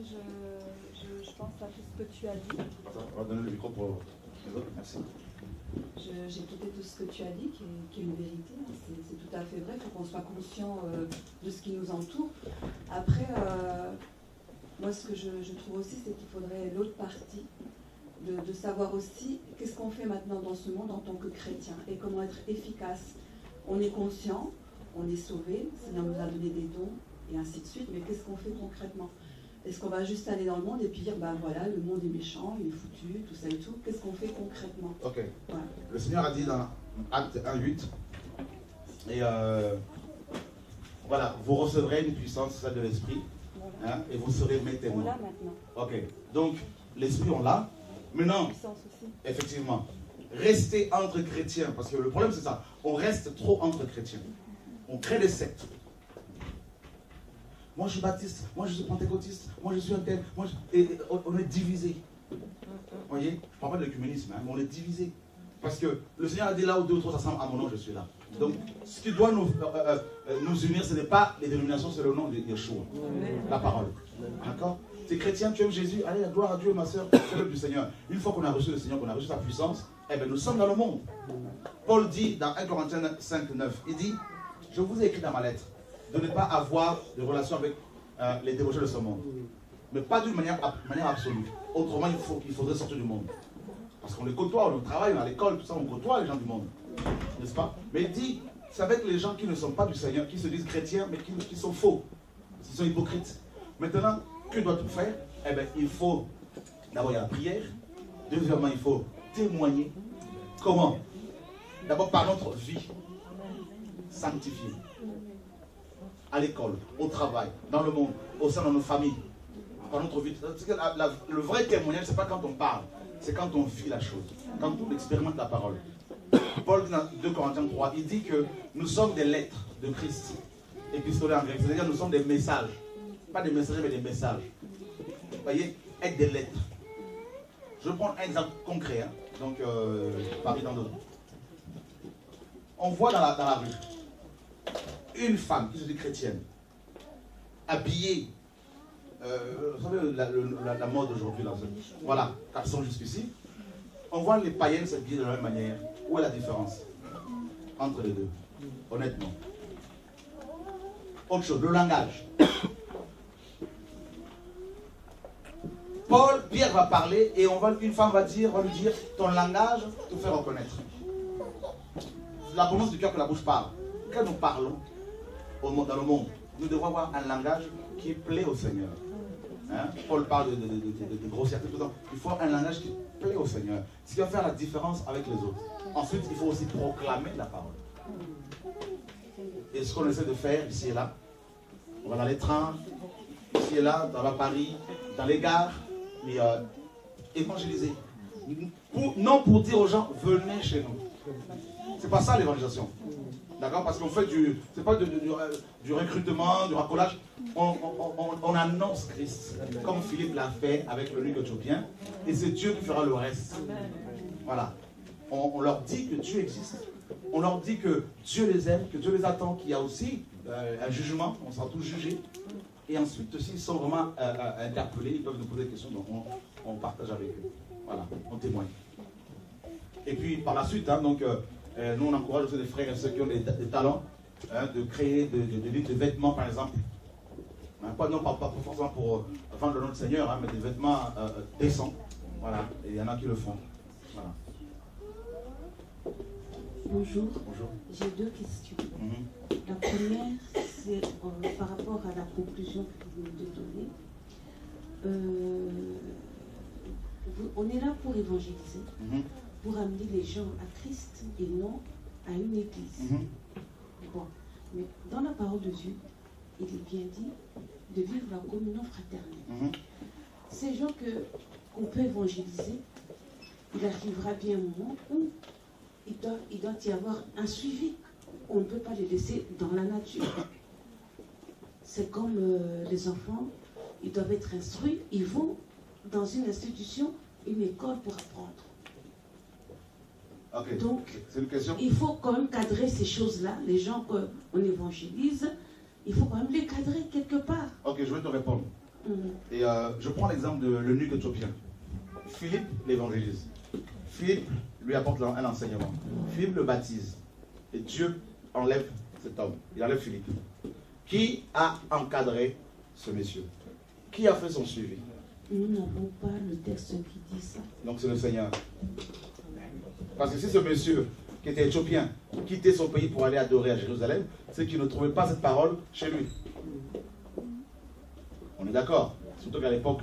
je pense à tout ce que tu as dit. On va donner le micro pour les autres. Merci. J'ai écouté tout ce que tu as dit, qui est une vérité. C'est tout à fait vrai. Il faut qu'on soit conscient de ce qui nous entoure. Après, moi, ce que je trouve aussi, c'est qu'il faudrait l'autre partie, de savoir aussi qu'est-ce qu'on fait maintenant dans ce monde en tant que chrétien et comment être efficace. On est conscient, on est sauvé, le Seigneur nous a donné des dons et ainsi de suite, mais qu'est-ce qu'on fait concrètement? Est-ce qu'on va juste aller dans le monde et puis dire, bah voilà, le monde est méchant, il est foutu, tout ça et tout? Qu'est-ce qu'on fait concrètement? Ok. Voilà. Le Seigneur a dit dans Acte 1:8, et voilà, vous recevrez une puissance, celle de l'Esprit, Voilà. hein, et vous serez mes On témoins. l'a maintenant. Ok. Donc, l'Esprit, on l'a. Maintenant, Puissance aussi. effectivement, rester entre chrétiens, parce que le problème c'est ça, on reste trop entre chrétiens. On crée des sectes. Moi je suis baptiste, moi je suis pentecôtiste, moi je suis un tel, et on est divisé. Vous voyez, je ne parle pas de l'œcuménisme, hein, mais on est divisé. Parce que le Seigneur a dit là où deux ou trois s'assemblent à mon nom, je suis là. Donc, ce qui doit nous unir, ce n'est pas les dénominations, c'est le nom de Yeshua, la parole. D'accord? Tu es chrétien, tu aimes Jésus, allez, la gloire à Dieu, ma soeur, c'est l'œuvre du Seigneur. Une fois qu'on a reçu le Seigneur, qu'on a reçu sa puissance, eh bien, nous sommes dans le monde. Paul dit dans 1 Corinthiens 5:9, il dit, je vous ai écrit dans ma lettre de ne pas avoir de relation avec les débauchés de ce monde. Mais pas d'une manière absolue. Autrement, il faudrait sortir du monde. Parce qu'on les côtoie, on travaille, on est à l'école, tout ça, on côtoie les gens du monde. N'est-ce pas? Mais il dit, c'est avec les gens qui ne sont pas du Seigneur, qui se disent chrétiens, mais qui sont faux. Ils sont hypocrites. Maintenant, que doit-on faire? Eh bien, il faut, d'abord, il y a la prière. Deuxièmement, il faut témoigner. Comment? D'abord, par notre vie sanctifiée. À l'école, au travail, dans le monde, au sein de nos familles. Par notre vie. Le vrai témoignage, ce n'est pas quand on parle, c'est quand on vit la chose, quand on expérimente la parole. Paul dit dans 2 Corinthiens 3, il dit que nous sommes des lettres de Christ, épistolaires en grec, c'est-à-dire nous sommes des messages. Pas des messagers, mais des messages. Vous voyez, être des lettres. Je vais prendre un exemple concret, hein. Donc, Paris dans d'autres. On voit dans la rue une femme qui se dit chrétienne, habillée, vous savez, la mode aujourd'hui, là, voilà, caleçon jusqu'ici. On voit les païennes s'habiller de la même manière. Où est la différence entre les deux? Honnêtement. Autre chose, le langage. Pierre va parler et une femme va lui dire, ton langage te fait reconnaître. C'est l'abondance du cœur que la bouche parle. Quand nous parlons dans le monde, nous devons avoir un langage qui plaît au Seigneur. Hein? Paul parle de grossièreté tout le temps. Il faut un langage qui plaît au Seigneur. Ce qui va faire la différence avec les autres. Ensuite, il faut aussi proclamer la parole. Et ce qu'on essaie de faire ici et là, on va dans les trains, ici et là, dans Paris, dans les gares, mais évangéliser. Non pour dire aux gens, venez chez nous. C'est pas ça l'évangélisation. D'accord? Parce qu'on fait c'est pas du recrutement, du racolage. On annonce Christ, comme Philippe l'a fait avec le nuque éthiopien, et c'est Dieu qui fera le reste. Voilà. On leur dit que Dieu existe. On leur dit que Dieu les aime, que Dieu les attend, qu'il y a aussi un jugement, on sera tous jugés. Et ensuite, s'ils sont vraiment interpellés, ils peuvent nous poser des questions, donc on partage avec eux. Voilà, on témoigne. Et puis par la suite, hein, donc, nous on encourage aussi des frères et ceux qui ont des talents, hein, de créer des vêtements par exemple. Hein, pas forcément pour vendre le nom de Seigneur, hein, mais des vêtements décents. Voilà, et il y en a qui le font. Voilà. Bonjour. Bonjour. J'ai deux questions. La première, c'est par rapport à la conclusion que vous venez de donner. On est là pour évangéliser, pour amener les gens à Christ et non à une église. Bon, mais dans la parole de Dieu, il est bien dit de vivre la communion fraternelle. Ces gens qu'on peut évangéliser, il arrivera bien un moment où il doit y avoir un suivi. On ne peut pas les laisser dans la nature. C'est comme les enfants, ils doivent être instruits, ils vont dans une institution, une école pour apprendre. Okay. Donc, une question. Il faut quand même cadrer ces choses-là. Les gens qu'on évangélise, il faut quand même les cadrer quelque part. Ok, je vais te répondre. Et je prends l'exemple de l'eunuque éthiopien. Philippe l'évangélise. Philippe lui apporte un enseignement. Philippe le baptise. Et Dieu enlève cet homme. Il enlève Philippe. Qui a encadré ce monsieur? Qui a fait son suivi? Nous n'avons pas le texte qui dit ça. Donc c'est le Seigneur. Parce que si ce monsieur qui était éthiopien quittait son pays pour aller adorer à Jérusalem, c'est qu'il ne trouvait pas cette parole chez lui. On est d'accord? Surtout qu'à l'époque,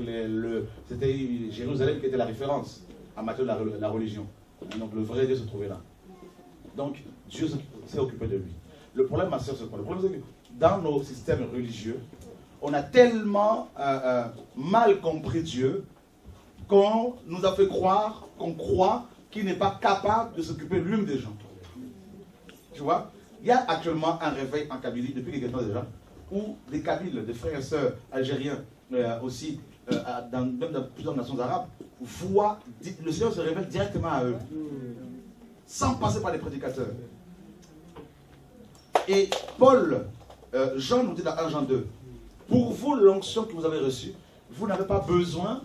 c'était Jérusalem qui était la référence en matière de la religion. Et donc le vrai Dieu se trouvait là. Donc Dieu s'est occupé de lui. Le problème, ma soeur, c'est quoi? Le problème, c'est que dans nos systèmes religieux, on a tellement mal compris Dieu qu'on nous a fait croire, qu'on croit qu'il n'est pas capable de s'occuper lui-même des gens. Tu vois? Il y a actuellement un réveil en Kabylie, depuis quelques temps déjà, où des Kabyles, des frères et sœurs algériens, aussi, même dans plusieurs nations arabes, voient, le Seigneur se révèle directement à eux, sans passer par les prédicateurs. Et Paul, Jean nous dit dans 1 Jean 2, pour vous, l'onction que vous avez reçue, vous n'avez pas besoin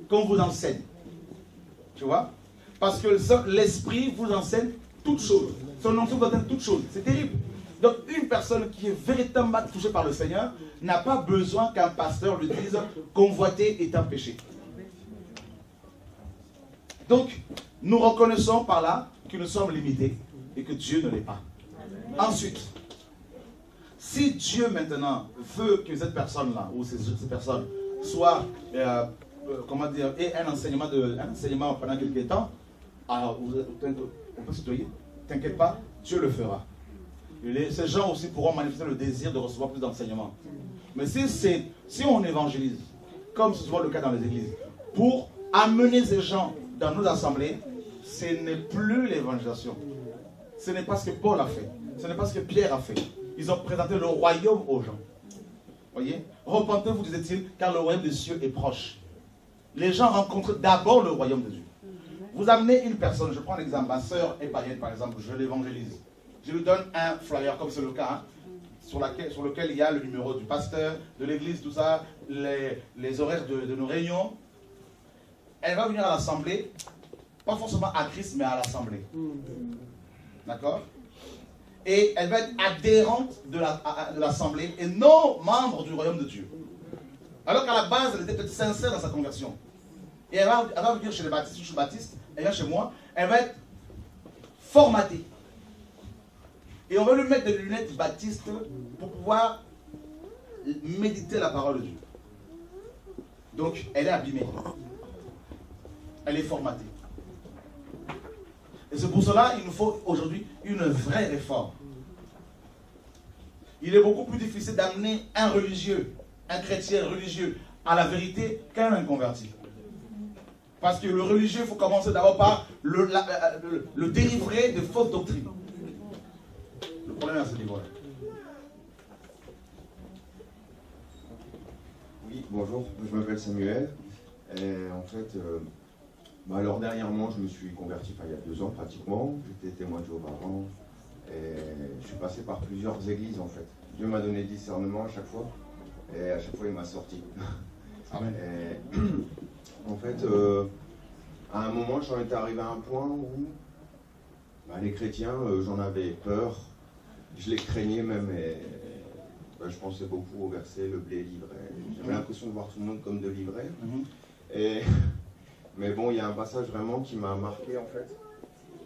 qu'on vous enseigne. Tu vois? Parce que l'Esprit vous enseigne toutes choses. Son onction vous enseigne toutes choses. C'est terrible. Donc, une personne qui est véritablement touchée par le Seigneur n'a pas besoin qu'un pasteur lui dise « convoiter est un péché ». Donc, nous reconnaissons par là que nous sommes limités et que Dieu ne l'est pas. Ensuite, si Dieu maintenant veut que cette personne-là, ou ces personnes, soient, comment dire, aient un enseignement pendant quelques temps, alors, on peut se dire, t'inquiète pas, Dieu le fera. Ces gens aussi pourront manifester le désir de recevoir plus d'enseignements. Mais si on évangélise, comme c'est souvent le cas dans les églises, pour amener ces gens dans nos assemblées, ce n'est plus l'évangélisation. Ce n'est pas ce que Paul a fait. Ce n'est pas ce que Pierre a fait. Ils ont présenté le royaume aux gens. Voyez? Repentez-vous, disait-il, car le royaume des cieux est proche. Les gens rencontrent d'abord le royaume de Dieu. Vous amenez une personne, je prends l'exemple, ma soeur est païenne par exemple, je l'évangélise. Je lui donne un flyer, comme c'est le cas, sur lequel il y a le numéro du pasteur, de l'église, tout ça, les horaires de nos réunions. Elle va venir à l'assemblée, pas forcément à Christ, mais à l'assemblée. D'accord? Et elle va être adhérente de l'assemblée et non membre du royaume de Dieu. Alors qu'à la base, elle était peut-être sincère dans sa conversion. Et elle va venir chez les baptistes, je suis baptiste, elle vient chez moi, elle va être formatée. Et on va lui mettre des lunettes baptistes pour pouvoir méditer la parole de Dieu. Donc, elle est abîmée. Elle est formatée. Et c'est pour cela qu'il nous faut aujourd'hui une vraie réforme. Il est beaucoup plus difficile d'amener un religieux, un chrétien religieux à la vérité qu'un inconverti. Parce que le religieux, il faut commencer d'abord par le délivrer de fausses doctrines. Le problème est à ce niveau-là. Oui, bonjour, je m'appelle Samuel. Et en fait, alors dernièrement, je me suis converti, il y a 2 ans pratiquement. J'étais témoin de Jéhovah avant. Et je suis passé par plusieurs églises en fait. Dieu m'a donné le discernement à chaque fois. Et à chaque fois, il m'a sorti. Amen. Et, en fait, à un moment, j'en étais arrivé à un point où les chrétiens, j'en avais peur. Je les craignais même. Et je pensais beaucoup au verset, le blé livré. J'avais l'impression de voir tout le monde comme de livré. Mais bon, il y a un passage vraiment qui m'a marqué en fait.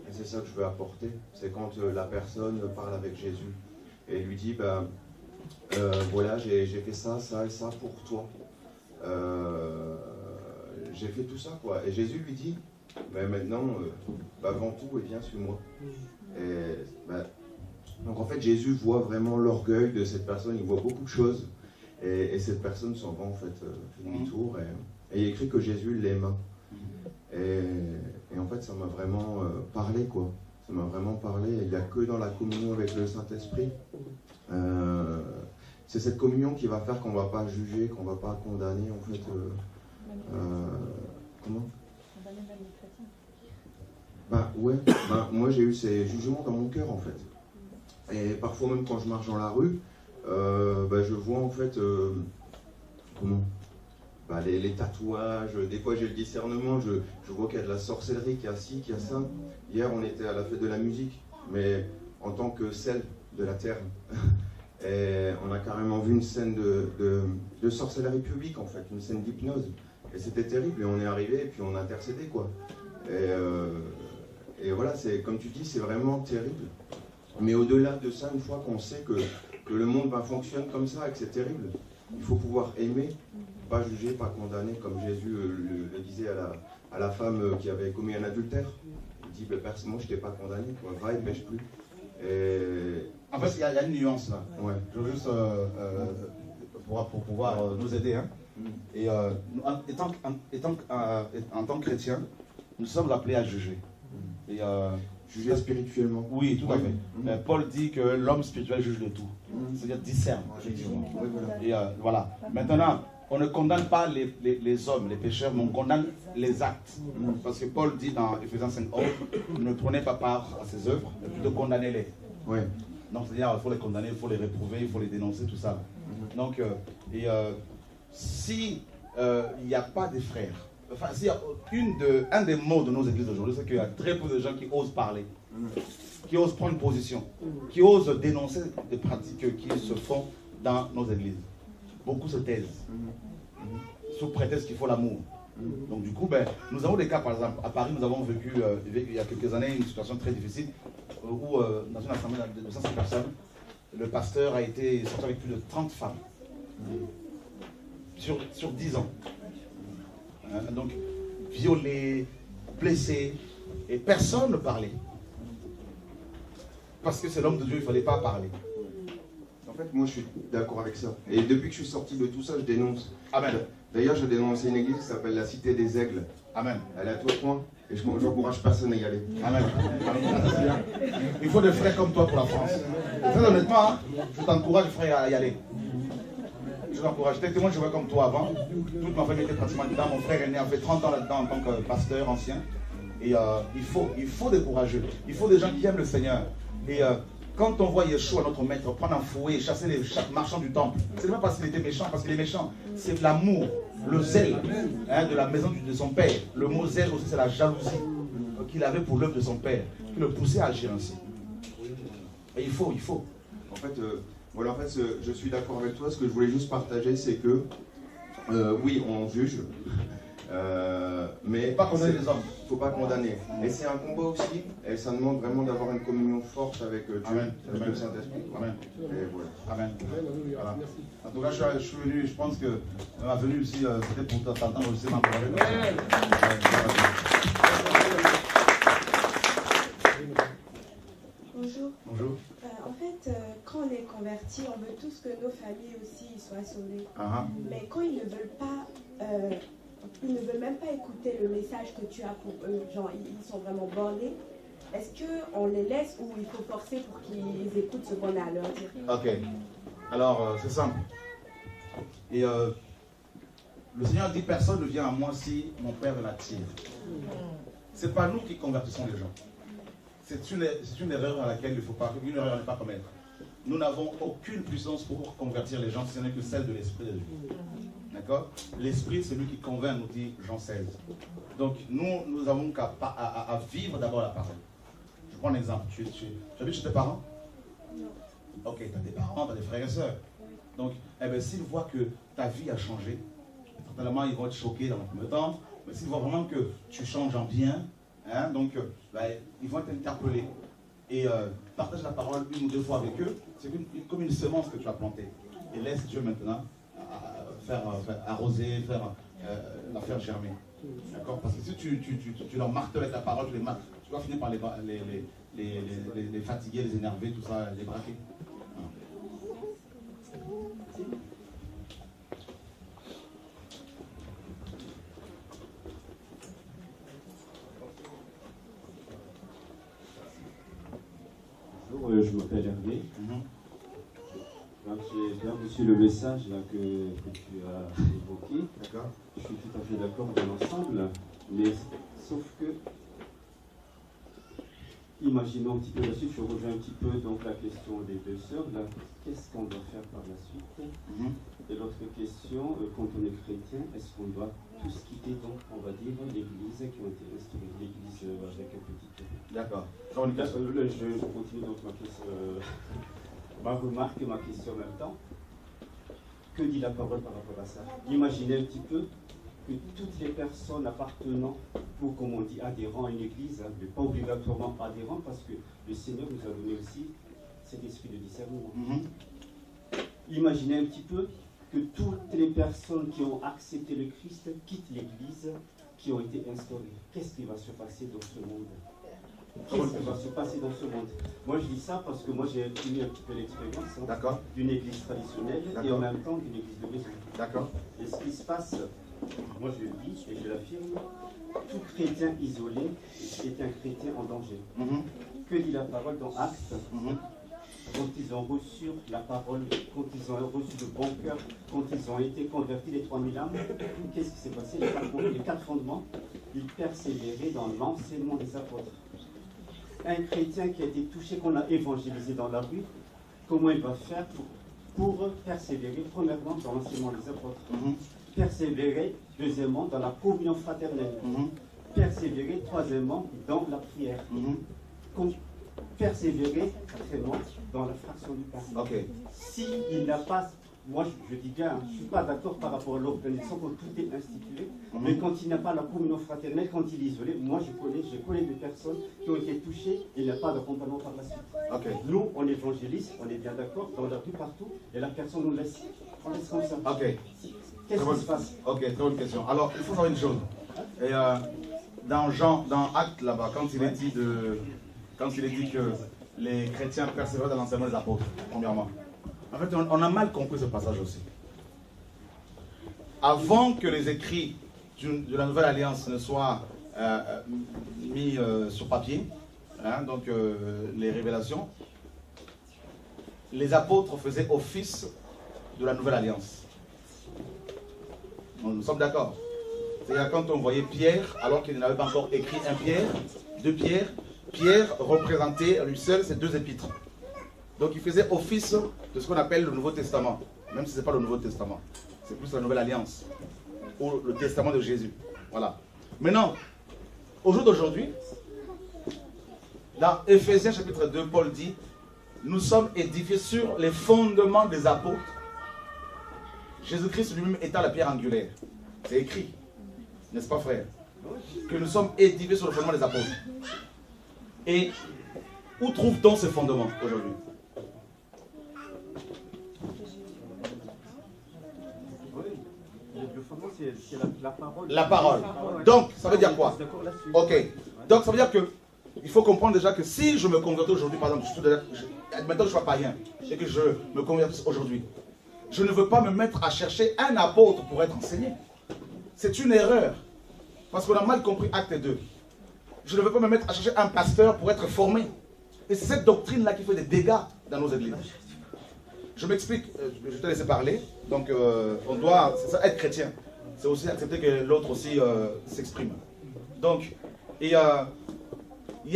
Et c'est ça que je veux apporter. C'est quand la personne parle avec Jésus. Et lui dit, voilà, j'ai fait ça, ça et ça pour toi. J'ai fait tout ça, quoi. Et Jésus lui dit, maintenant, avant tout, viens suis-moi. Donc en fait, Jésus voit vraiment l'orgueil de cette personne, il voit beaucoup de choses. Et cette personne s'en va en fait demi-tour. Et il écrit que Jésus l'aime. Et en fait, ça m'a vraiment parlé, quoi. Ça m'a vraiment parlé. Il n'y a que dans la communion avec le Saint-Esprit. C'est cette communion qui va faire qu'on ne va pas juger, qu'on ne va pas condamner, en fait. Comment ? Moi, j'ai eu ces jugements dans mon cœur, en fait. Et parfois, même quand je marche dans la rue, je vois, en fait, les tatouages. Des fois j'ai le discernement, je vois qu'il y a de la sorcellerie, qu'il y a ci, qu'il y a ça. Hier on était à la fête de la musique, mais en tant que sel de la terre. Et on a carrément vu une scène de sorcellerie publique en fait, une scène d'hypnose. Et c'était terrible, et on est arrivé et puis on a intercédé quoi. Et voilà, c'est comme tu dis, c'est vraiment terrible. Mais au-delà de ça, une fois qu'on sait que le monde fonctionne comme ça et que c'est terrible, il faut pouvoir aimer, pas juger, pas condamner, comme Jésus le disait à la femme qui avait commis un adultère. Il dit, moi je t'ai pas condamné, quoi. Va et pêche plus. Et... En fait, il y a une nuance là. Ouais. Je veux juste, pour pouvoir nous aider, hein. Et en tant que chrétien, nous sommes appelés à juger. Et, juger spirituellement. Oui, tout à fait. Paul dit que l'homme spirituel juge de tout. C'est-à-dire discerne, effectivement. Et voilà. Maintenant, on ne condamne pas les hommes, les pécheurs, mais on condamne les actes. Parce que Paul dit dans Ephésiens 5:11, ne prenez pas part à ses œuvres, mais plutôt condamnez-les. Oui. Donc, c'est-à-dire, il faut les condamner, il faut les réprouver, il faut les dénoncer, tout ça. Donc, si il n'y a pas des frères, enfin, s'il y a un des mots de nos églises aujourd'hui, c'est qu'il y a très peu de gens qui osent parler, qui osent prendre position, qui osent dénoncer des pratiques qui se font dans nos églises. Beaucoup se taisent, sous prétexte qu'il faut l'amour. Donc du coup, nous avons des cas, par exemple, à Paris, nous avons vécu il y a quelques années une situation très difficile où dans une assemblée de 200 personnes, le pasteur a été sorti avec plus de 30 femmes sur 10 ans. Donc violé, blessé, et personne ne parlait. Parce que c'est l'homme de Dieu, il ne fallait pas parler. En fait, moi je suis d'accord avec ça. Et depuis que je suis sorti de tout ça, je dénonce. Amen. D'ailleurs, je dénonce une église qui s'appelle la Cité des Aigles. Amen. Elle est à Tourcoing. Et je n'encourage personne à y aller. Amen. Il faut des frères comme toi pour la France. Très honnêtement, hein, je t'encourage, frère, à y aller. Je t'encourage. Moi, je vois comme toi avant. Toute ma famille était pratiquement dedans. Mon frère est né, a fait 30 ans là-dedans en tant que pasteur ancien. Et il faut des courageux. Il faut des gens qui aiment le Seigneur. Et quand on voit Yeshua, notre maître, prendre un fouet et chasser les marchands du temple, ce n'est pas parce qu'il était méchant, parce qu'il est méchant. C'est l'amour, le zèle de la maison de son père. Le mot zèle aussi, c'est la jalousie qu'il avait pour l'œuvre de son père, qui le poussait à agir ainsi. Et il faut. En fait, voilà, en fait, je suis d'accord avec toi. Ce que je voulais juste partager, c'est que oui, on juge, mais il ne faut pas condamner les hommes. Il ne faut pas condamner. Et c'est un combat aussi, et ça demande vraiment d'avoir une communion forte avec Dieu, avec le Saint-Esprit. Amen. Et voilà. Amen. Voilà. En tout cas, je suis venu, je pense que ma venue ici, c'était pour t'entendre aussi m'encourager. Bonjour. Bonjour. En fait, quand on est converti, on veut tous que nos familles aussi soient sauvées. Mais quand ils ne veulent pas, ils ne veulent même pas écouter le message que tu as pour eux, genre ils sont vraiment bornés, est-ce qu'on les laisse ou il faut forcer pour qu'ils écoutent ce qu'on a à leur dire? Ok. Alors, c'est simple. Et le Seigneur dit, personne ne vient à moi si mon Père l'attire. Ce n'est pas nous qui convertissons les gens. C'est une erreur à laquelle il ne faut pas, une erreur à ne pas commettre. Nous n'avons aucune puissance pour convertir les gens, si ce n'est que celle de l'Esprit de Dieu. D'accord? L'Esprit, c'est lui qui convainc, nous dit Jean 16. Donc, nous avons qu'à vivre d'abord la parole. Je prends un exemple. Tu habites chez tes parents? Non. Ok, tu as des parents, tu as des frères et sœurs. Donc, s'ils voient que ta vie a changé, certainement, ils vont être choqués dans le premier temps. Mais s'ils voient vraiment que tu changes en bien, donc, ils vont être interpellés. Et partage la parole une ou deux fois avec eux. C'est comme une semence que tu as plantée. Et laisse Dieu maintenant faire arroser, la faire germer. D'accord? Parce que si tu leur marteles avec la parole, tu vas finir par les fatiguer, les énerver, tout ça, les braquer. Bonjour, je m'appelle Hervé. J'ai bien reçu le message là, que tu as évoqué. D'accord. Je suis tout à fait d'accord dans l'ensemble, mais sauf que imaginons un petit peu la suite, je reviens un petit peu donc la question des deux sœurs, là, qu'est-ce qu'on doit faire par la suite? Et l'autre question, quand on est chrétien, est-ce qu'on doit tous quitter donc, on va dire, l'église qui ont été instaurées, l'église avec un petit T? D'accord. Je continue donc ma remarque et ma question en même temps. Que dit la parole par rapport à ça? Imaginez un petit peu que toutes les personnes appartenant, ou comme on dit, adhérents à une église, hein, mais pas obligatoirement adhérents, parce que le Seigneur nous a donné aussi cet esprit de discernement. Imaginez un petit peu que toutes les personnes qui ont accepté le Christ quittent l'église, qui ont été instaurées. Qu'est-ce qui va se passer dans ce monde? Qu'est-ce qui va se passer dans ce monde? Moi je dis ça parce que moi j'ai eu un petit peu l'expérience d'une église traditionnelle et en même temps d'une église de maison. D'accord. Et ce qui se passe, moi je le dis et je l'affirme, tout chrétien isolé est un chrétien en danger. Que dit la parole dans Actes? Quand ils ont reçu la parole, quand ils ont reçu le bon cœur, quand ils ont été convertis, les 3000 âmes, qu'est-ce qui s'est passé? Les quatre fondements, ils persévéraient dans l'enseignement des apôtres. Un chrétien qui a été touché, qu'on a évangélisé dans la rue, comment il va faire pour persévérer, premièrement, dans l'enseignement des apôtres, persévérer, deuxièmement, dans la communion fraternelle, persévérer, troisièmement, dans la prière, persévérer, quatrièmement, dans la fraction du pain. S'il n'a pas, moi je dis bien, je ne suis pas d'accord par rapport à l'organisation quand tout est institué, mais quand il n'a pas la communion fraternelle, quand il est isolé, moi je connais des personnes qui ont été touchées et il n'y a pas d'accompagnement par la suite. Nous, on évangélise, on est bien d'accord, dans la rue, partout, et la personne nous laisse. On laisse comme ça. Qu'est-ce qui se passe? Très bonne question. Alors, il faut savoir une chose. Et, dans Actes, là-bas, quand il est dit que les chrétiens persévèrent dans l'enseignement des apôtres, premièrement. En fait, on a mal compris ce passage aussi. Avant que les écrits de la Nouvelle Alliance ne soient mis sur papier, donc les révélations, les apôtres faisaient office de la Nouvelle Alliance. Nous sommes d'accord. C'est-à-dire quand on voyait Pierre, alors qu'il n'avait pas encore écrit un Pierre, deux Pierre, Pierre représentait à lui seul ces deux épîtres. Donc il faisait office de ce qu'on appelle le Nouveau Testament, même si ce n'est pas le Nouveau Testament. C'est plus la Nouvelle Alliance, ou le Testament de Jésus. Voilà. Maintenant, au jour d'aujourd'hui, dans Éphésiens chapitre 2, Paul dit, nous sommes édifiés sur les fondements des apôtres, Jésus-Christ lui-même étant la pierre angulaire. C'est écrit, n'est-ce pas frère? Que nous sommes édifiés sur le fondement des apôtres. Et où trouve-t-on ces fondements aujourd'hui? C'est la parole. La parole. Donc, ça veut dire quoi? Ok. Donc, ça veut dire que il faut comprendre déjà que si je me convertis aujourd'hui, par exemple, maintenant que je ne sois païen et que je me convertisse aujourd'hui, je ne veux pas me mettre à chercher un apôtre pour être enseigné. C'est une erreur. Parce qu'on a mal compris Acte 2. Je ne veux pas me mettre à chercher un pasteur pour être formé. Et c'est cette doctrine-là qui fait des dégâts dans nos églises. Je m'explique, je te laisse parler. Donc, on doit, c'est ça, être chrétien. C'est aussi accepter que l'autre aussi s'exprime. Donc, il y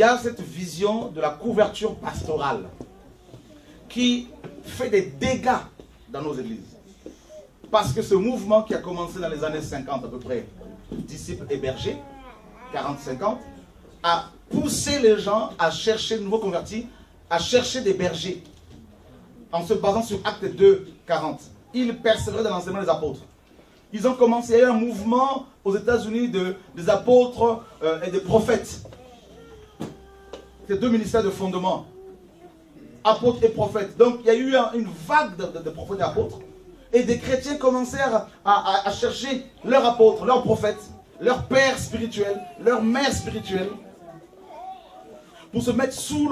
a cette vision de la couverture pastorale qui fait des dégâts dans nos églises. Parce que ce mouvement qui a commencé dans les années 50 à peu près, disciples et bergers, 40-50, a poussé les gens à chercher, de nouveaux convertis, à chercher des bergers. En se basant sur Acte 2, 40. Ils persévéraient dans l'enseignement des apôtres. Ils ont commencé, il y a eu un mouvement aux États-Unis des apôtres et des prophètes. C'est deux ministères de fondement. Apôtres et prophètes. Donc il y a eu une vague de prophètes et apôtres. Et des chrétiens commencèrent à chercher leurs apôtres, leurs prophètes, leurs pères spirituels, leurs mères spirituelles, pour se mettre sous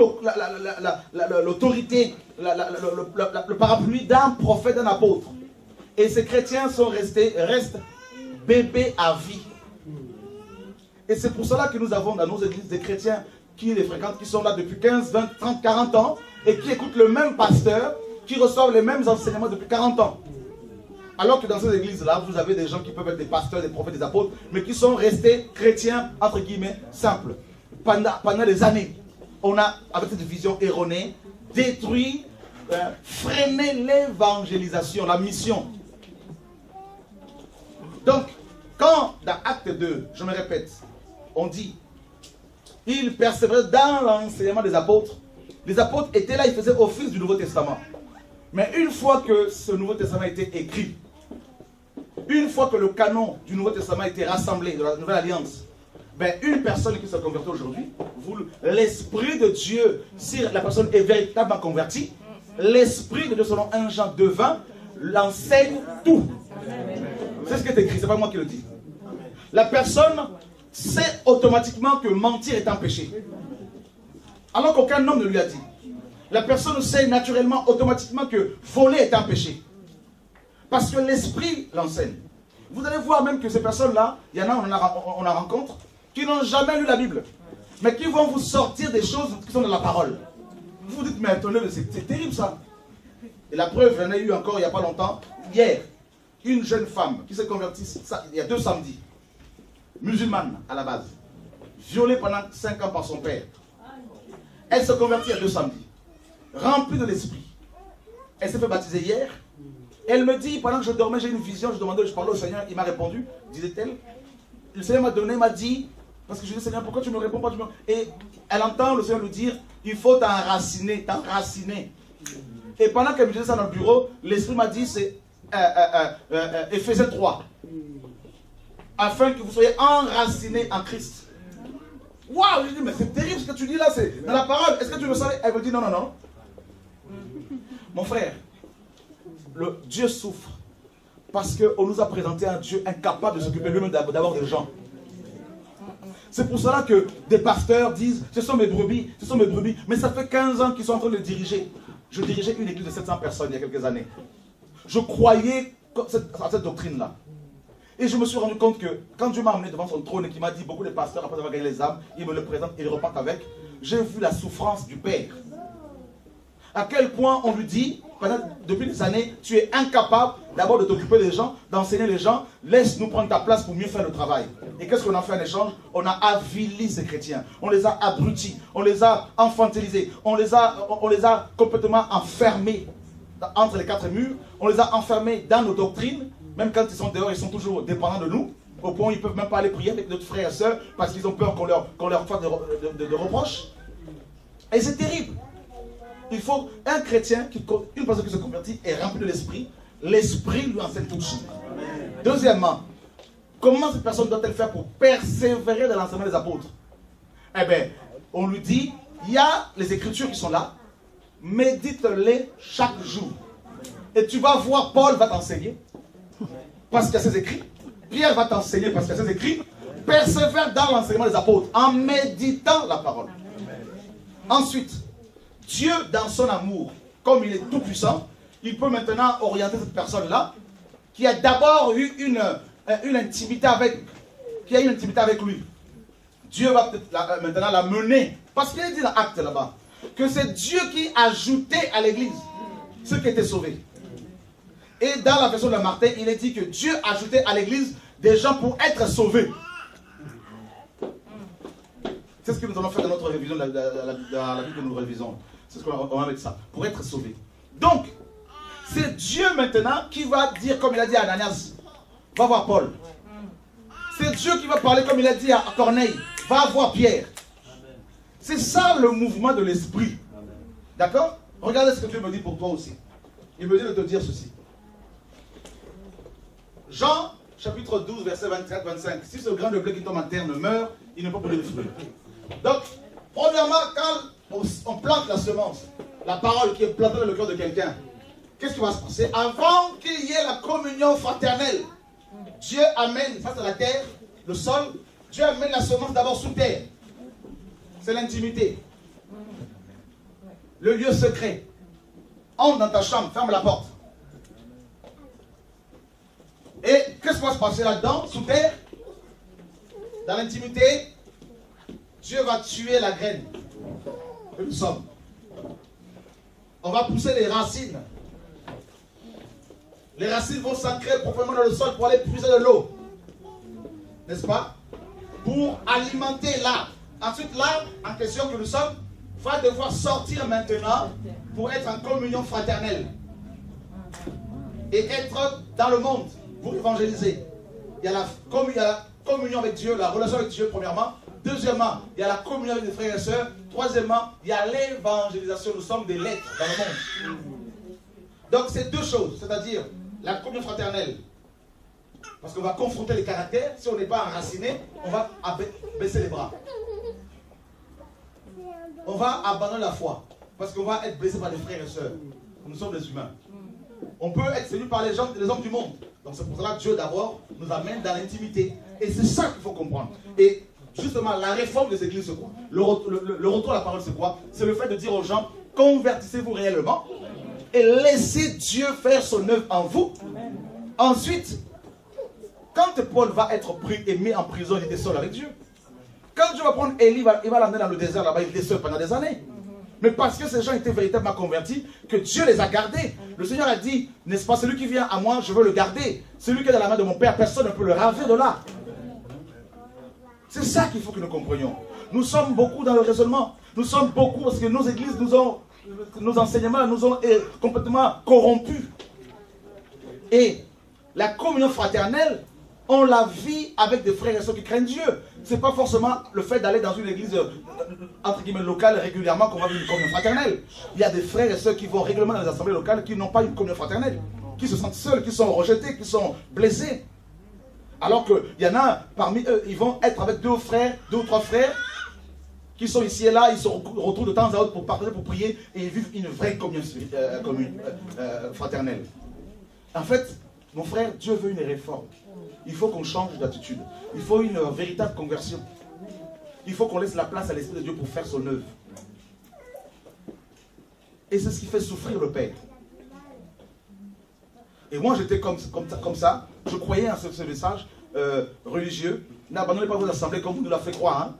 l'autorité, le parapluie d'un prophète, d'un apôtre. Et ces chrétiens restent bébés à vie. Et c'est pour cela que nous avons dans nos églises des chrétiens qui les fréquentent, qui sont là depuis 15, 20, 30, 40 ans, et qui écoutent le même pasteur, qui reçoivent les mêmes enseignements depuis 40 ans. Alors que dans ces églises-là, vous avez des gens qui peuvent être des pasteurs, des prophètes, des apôtres, mais qui sont restés chrétiens, entre guillemets, simples, pendant des années. on a, avec cette vision erronée, détruit, freiné l'évangélisation, la mission. Donc, quand dans Acte 2, je me répète, on dit, ils persévéraient dans l'enseignement des apôtres. Les apôtres étaient là, ils faisaient office du Nouveau Testament. Mais une fois que ce Nouveau Testament a été écrit, une fois que le canon du Nouveau Testament a été rassemblé, de la Nouvelle Alliance, ben, une personne qui se convertit aujourd'hui, l'Esprit de Dieu, si la personne est véritablement convertie, l'Esprit de Dieu, selon 1 Jean 2:20, l'enseigne tout. C'est ce qui est écrit, c'est pas moi qui le dis. La personne sait automatiquement que mentir est un péché. Alors qu'aucun homme ne lui a dit. La personne sait naturellement, automatiquement que voler est un péché. Parce que l'Esprit l'enseigne. Vous allez voir même que ces personnes-là, il y en a, on en rencontre, qui n'ont jamais lu la Bible, mais qui vont vous sortir des choses qui sont dans la parole. Vous vous dites, mais attendez, c'est terrible ça. Et la preuve, j'en ai eu encore il n'y a pas longtemps, hier, une jeune femme qui s'est convertie il y a 2 samedis, musulmane à la base, violée pendant 5 ans par son père. Elle se convertit il y a 2 samedis, remplie de l'esprit. Elle s'est fait baptiser hier. Elle me dit, pendant que je dormais, j'ai une vision, je parlais au Seigneur, il m'a répondu, disait-elle. Le Seigneur m'a donné, m'a dit, parce que je dis, Seigneur, pourquoi tu me réponds pas? Et elle entend le Seigneur lui dire, il faut t'enraciner, t'enraciner. Et pendant qu'elle me disait ça dans le bureau, l'Esprit m'a dit, c'est Éphésiens 3. Afin que vous soyez enracinés en Christ. Waouh, je dis, mais c'est terrible ce que tu dis là, c'est dans la parole. Est-ce que tu le savais? Elle me dit, non, non, non. Mon frère, Dieu souffre parce qu'on nous a présenté un Dieu incapable de s'occuper lui-même d'abord des gens. C'est pour cela que des pasteurs disent, ce sont mes brebis, mais ça fait 15 ans qu'ils sont en train de diriger. Je dirigeais une église de 700 personnes il y a quelques années. Je croyais à cette doctrine-là. Et je me suis rendu compte que quand Dieu m'a amené devant son trône et qu'il m'a dit, beaucoup de pasteurs, après avoir gagné les âmes, ils me le présentent et ils repartent avec, j'ai vu la souffrance du Père. À quel point on lui dit, depuis des années, tu es incapable d'abord de t'occuper des gens, d'enseigner les gens, laisse-nous prendre ta place pour mieux faire le travail. Et qu'est-ce qu'on a fait en échange? On a avili ces chrétiens, on les a abrutis, on les a infantilisés, on les a complètement enfermés entre les 4 murs, on les a enfermés dans nos doctrines, même quand ils sont dehors, ils sont toujours dépendants de nous, au point où ils ne peuvent même pas aller prier avec d'autres frères et sœurs parce qu'ils ont peur qu'on leur fasse de reproches. Et c'est terrible. Il faut un chrétien, une personne qui se convertit est remplie de l'esprit. L'esprit lui enseigne toutes choses. Deuxièmement, comment cette personne doit-elle faire pour persévérer dans l'enseignement des apôtres? Eh bien, on lui dit, il y a les écritures qui sont là, médite-les chaque jour. Et tu vas voir, Paul va t'enseigner, parce qu'il y a ses écrits. Pierre va t'enseigner parce qu'il y a ses écrits. Persévère dans l'enseignement des apôtres, en méditant la parole. Ensuite, Dieu, dans son amour, comme il est tout puissant, il peut maintenant orienter cette personne-là, qui a d'abord eu une intimité avec lui. Dieu va maintenant la mener. Parce qu'il est dit dans Acte là-bas, que c'est Dieu qui ajoutait à l'église ceux qui étaient sauvés. Et dans la version de Martin, il est dit que Dieu ajoutait à l'église des gens pour être sauvés. C'est ce que nous allons faire dans notre révision, dans la vie que nous révisons. C'est ce qu'on va avec ça, pour être sauvé. Donc, c'est Dieu maintenant qui va dire, comme il a dit à Ananias, va voir Paul. C'est Dieu qui va parler, comme il a dit à Corneille, va voir Pierre. C'est ça le mouvement de l'esprit. D'accord? Regardez ce que Dieu me dit pour toi aussi. Il me dit de te dire ceci. Jean, chapitre 12, verset 24-25. Si ce grain de blé qui tombe en terre ne meurt, il ne peut pas donner de fruits. Donc, premièrement, quand on plante la semence, la parole qui est plantée dans le cœur de quelqu'un, qu'est-ce qui va se passer? Avant qu'il y ait la communion fraternelle, Dieu amène face à la terre, le sol, Dieu amène la semence d'abord sous terre. C'est l'intimité. Le lieu secret. Entre dans ta chambre, ferme la porte. Et qu'est-ce qui va se passer là-dedans, sous terre? Dans l'intimité, Dieu va tuer la graine que nous sommes. On va pousser les racines. Les racines vont s'ancrer profondément dans le sol pour aller puiser de l'eau. N'est-ce pas? Pour alimenter l'arbre. Ensuite, l'arbre en question que nous sommes va devoir sortir maintenant pour être en communion fraternelle. Et être dans le monde pour évangéliser. Il y a la communion avec Dieu, la relation avec Dieu premièrement. Deuxièmement, il y a la communion avec les frères et sœurs. Troisièmement, il y a l'évangélisation. Nous sommes des lettres dans le monde. Donc c'est deux choses, c'est-à-dire la communion fraternelle. Parce qu'on va confronter les caractères. Si on n'est pas enraciné, on va baisser les bras. On va abandonner la foi. Parce qu'on va être blessé par les frères et sœurs. Nous sommes des humains. On peut être séduit par les hommes du monde. Donc c'est pour cela que Dieu d'abord nous amène dans l'intimité. Et c'est ça qu'il faut comprendre. Et justement, la réforme des églises, c'est quoi? Le retour à la parole, c'est quoi? C'est le fait de dire aux gens, convertissez-vous réellement et laissez Dieu faire son œuvre en vous. Ensuite, quand Paul va être pris et mis en prison, il était seul avec Dieu. Quand Dieu va prendre Élie, il va l'amener dans le désert là-bas, il était seul pendant des années. Mais parce que ces gens étaient véritablement convertis, que Dieu les a gardés. Le Seigneur a dit, n'est-ce pas, celui qui vient à moi, je veux le garder. Celui qui est dans la main de mon Père, personne ne peut le raver de là. C'est ça qu'il faut que nous comprenions. Nous sommes beaucoup dans le raisonnement. Nous sommes beaucoup parce que nos églises, nos enseignements nous ont complètement corrompus. Et la communion fraternelle, on la vit avec des frères et sœurs qui craignent Dieu. Ce n'est pas forcément le fait d'aller dans une église entre guillemets locale régulièrement qu'on va vivre une communion fraternelle. Il y a des frères et sœurs qui vont régulièrement dans les assemblées locales qui n'ont pas une communion fraternelle, qui se sentent seuls, qui sont rejetés, qui sont blessés. Alors qu'il y en a parmi eux, ils vont être avec deux ou trois frères qui sont ici et là, ils se retrouvent de temps à autre pour partager, pour prier et ils vivent une vraie communion fraternelle. En fait, mon frère, Dieu veut une réforme. Il faut qu'on change d'attitude. Il faut une véritable conversion. Il faut qu'on laisse la place à l'Esprit de Dieu pour faire son œuvre. Et c'est ce qui fait souffrir le Père. Et moi, j'étais comme ça. Je croyais à ce message religieux. N'abandonnez pas vos assemblées comme vous nous l'avez fait croire. Hein.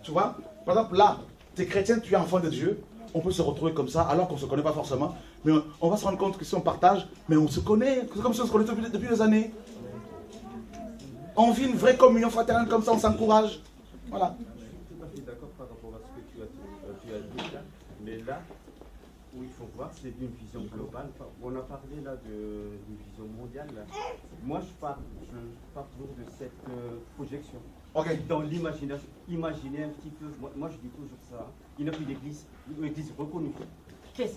Tu vois? Par exemple, là, tu es chrétien, tu es enfant de Dieu. On peut se retrouver comme ça, alors qu'on ne se connaît pas forcément. Mais on va se rendre compte que si on partage, mais on se connaît. C'est comme si on se connaît depuis des années. On vit une vraie communion fraternelle comme ça, on s'encourage. Voilà. Je suis tout à fait d'accord par rapport à ce que tu as dit là. Mais là, où il faut voir, c'est d'une vision globale. On a parlé là d'une vision mondiale. Là. Moi, je pars toujours de cette projection. Okay. Dans l'imagination. Imaginez un petit peu. Moi, je dis toujours ça. Il n'y a plus d'église. Une église reconnue. Quelle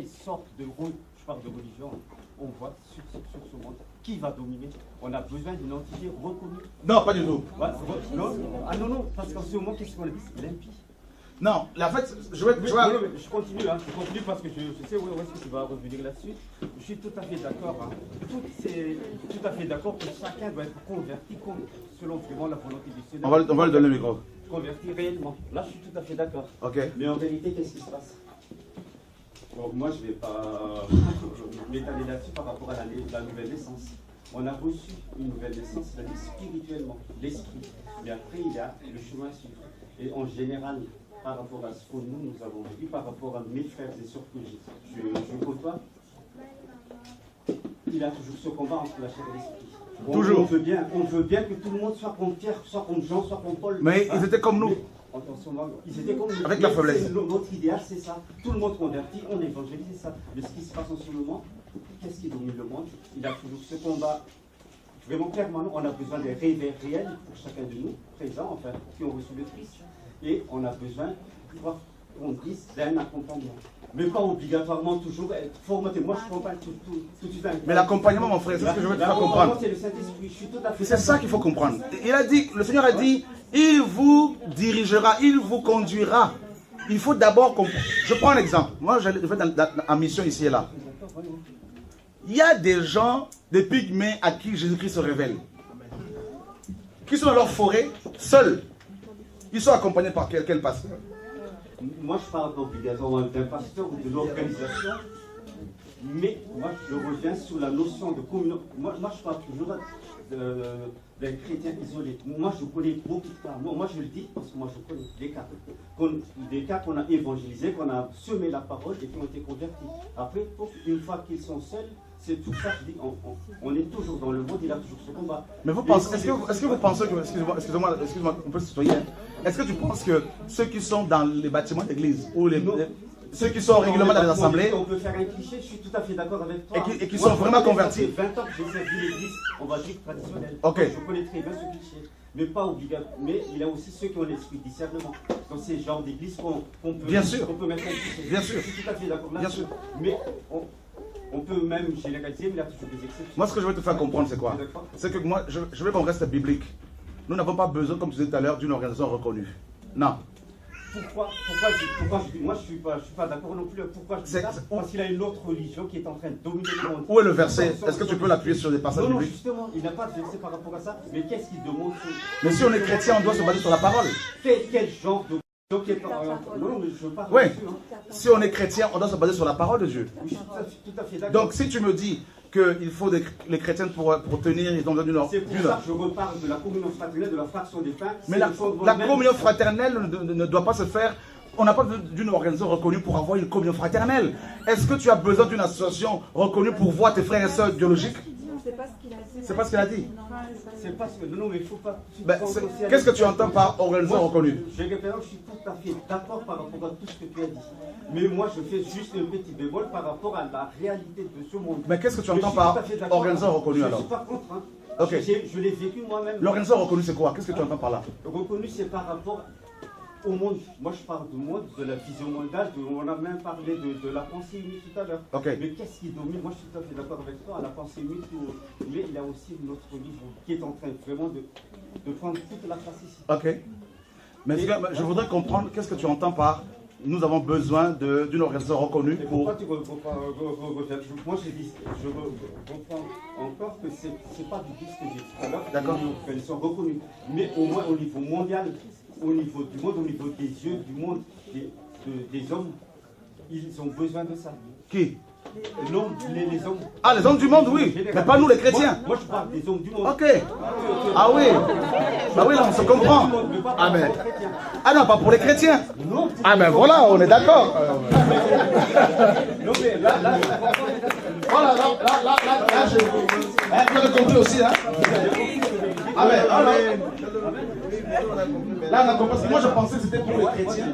sorte de rôle, je parle de religion, on voit sur ce monde. Qui va dominer? On a besoin d'une entité reconnue. Non, pas du tout. Non, parce qu'en ce moment, qu'est-ce qu'on a dit? L'impie. Non, en fait, je continue, hein, je continue parce que je sais où est-ce que tu vas revenir là-dessus. Je suis tout à fait d'accord. Hein. Tout à fait d'accord que chacun doit être converti selon vraiment la volonté du Seigneur. On va lui donner le micro. Converti réellement. Là, je suis tout à fait d'accord. Okay. Mais en réalité, qu'est-ce qui se passe? Bon, moi, je ne vais pas m'étaler là-dessus par rapport à la nouvelle naissance. On a reçu une nouvelle naissance, c'est-à-dire spirituellement, l'esprit. Mais après, il y a le chemin à suivre. Et en général, par rapport à ce que nous avons vécu, par rapport à mes frères et sœurs que je côtoie, il y a toujours ce combat entre la chair et l'esprit. Toujours. On veut bien que tout le monde soit comme Pierre, soit comme Jean, soit comme Paul. Mais ils étaient comme nous. Ils étaient comme nous. Avec la faiblesse. Notre idéal, c'est ça. Tout le monde converti, on évangélise, c'est ça. Mais ce qui se passe en ce moment, qu'est-ce qui domine le monde? Il y a toujours ce combat vraiment permanent. On a besoin des réveils réels pour chacun de nous, présents, enfin, qui ont reçu le Christ. Et on a besoin qu'on dise d'un accompagnement. Mais pas obligatoirement toujours être formaté. Moi, je comprends tout de suite. Mais l'accompagnement, mon frère, c'est ce que je veux te faire comprendre. C'est le Saint-Esprit. Je suis tout à fait. C'est ça qu'il faut comprendre. Il a dit, le Seigneur a dit, il vous dirigera, il vous conduira. Il faut d'abord comprendre. Je prends un exemple. Moi, je fais en mission ici et là. Il y a des gens, des pygmées à qui Jésus-Christ se révèle, qui sont dans leur forêt, seuls. Ils sont accompagnés par quel pasteur? Moi, je parle obligatoirement d'un pasteur ou de l'organisation, mais moi, je reviens sur la notion de communauté. Moi, je parle toujours les chrétiens isolés. Moi, je connais beaucoup de cas. Moi, je le dis parce que moi, je connais des cas qu'on a évangélisés, qu'on a semé la parole et qui ont été convertis. Après, une fois qu'ils sont seuls, c'est tout ça. Je dis, on est toujours dans le monde, il a toujours ce combat. Mais vous pensez, est-ce que vous pensez que, excusez-moi, on peut se tutoyer. Est-ce que tu penses que ceux qui sont dans les bâtiments d'église ou ceux qui sont régulièrement dans les assemblées, on peut faire un cliché, je suis tout à fait d'accord avec toi. Et qui sont vraiment convertis. Ça fait 20 ans que j'ai servi l'église, on va dire traditionnelle. Okay. Je connais très bien ce cliché. Mais pas obligatoire. Mais il y a aussi ceux qui ont l'esprit de discernement. Donc c'est le genre d'église qu'on peut, mettre un cliché. Bien sûr. Je suis tout à fait d'accord là. Bien sûr. Mais on peut même généraliser, mais il y a toujours des exceptions. Moi, ce que je veux te faire comprendre, c'est quoi? C'est que moi, je veux qu'on reste biblique. Nous n'avons pas besoin, comme tu disais tout à l'heure, d'une organisation reconnue. Non. Pourquoi moi, je suis pas d'accord non plus. Pourquoi je dis ça? Parce qu'il y a une autre religion qui est en train de dominer le monde. Où est le verset? Est-ce que tu peux l'appuyer sur des passages bibliques? Non, justement, il n'a pas de verset par rapport à ça. Mais qu'est-ce qu'il demande? Mais si on est chrétien, on doit se baser sur la parole. Quel genre de... Non, mais je veux pas... Oui. Si on est chrétien, on doit se baser sur la parole de Dieu. Oui, je suis tout à fait d'accord. Donc, si tu me dis qu'il faut les chrétiens pour tenir, ils ont besoin d'une... C'est pour ça que je reparle de la communion fraternelle, de la fraction des pains. Mais la communion fraternelle ne doit pas se faire... On n'a pas d'une organisation reconnue pour avoir une communion fraternelle. Est-ce que tu as besoin d'une association reconnue pour voir tes frères et sœurs biologiques? C'est pas ce qu'il a dit. C'est pas ce qu'il a dit. C'est pas ce que... Non, mais il faut pas... Qu'est-ce que tu entends par organisation reconnue? Je suis tout à fait d'accord par rapport à tout ce que tu as dit. Mais moi, je fais juste un petit bémol par rapport à la réalité de ce monde. Mais qu'est-ce que tu entends par organisation reconnue alors? Je ne suis pas contre. Hein. Okay. Je l'ai vécu moi-même. L'organisation reconnue, c'est quoi? Qu'est-ce que tu entends par là? Reconnue, c'est par rapport au monde. Moi, je parle du monde, de la vision mondiale. On a même parlé de la pensée unique tout à l'heure. Okay. Mais qu'est-ce qui domine? Moi, je suis tout à fait d'accord avec toi. La pensée unique, mais il y a aussi notre livre qui est en train vraiment de prendre toute la place ici. Ok. Mais je voudrais comprendre qu'est-ce que tu entends par nous avons besoin d'une organisation reconnue pour... Pourquoi tu moi, je reprends encore que ce n'est pas du tout ce que j'ai dit tout à l'heure. D'accord. Qu'elles sont reconnues. Mais au moins au niveau mondial, au niveau du monde, au niveau des yeux du monde, des hommes, ils ont besoin de ça. Qui? Les hommes. Ah, les hommes du monde, oui. Mais pas nous les chrétiens. Moi, je parle des hommes du monde. Ok. Ah oui. Bah oui, là, on se comprend. Ah, mais... Ah non, pas pour les chrétiens. Ah, mais voilà, on est d'accord. Non, mais là, voilà, là, vous avez compris aussi, hein. Ah, mais là, on a compris. Parce que moi, je pensais que c'était pour les chrétiens.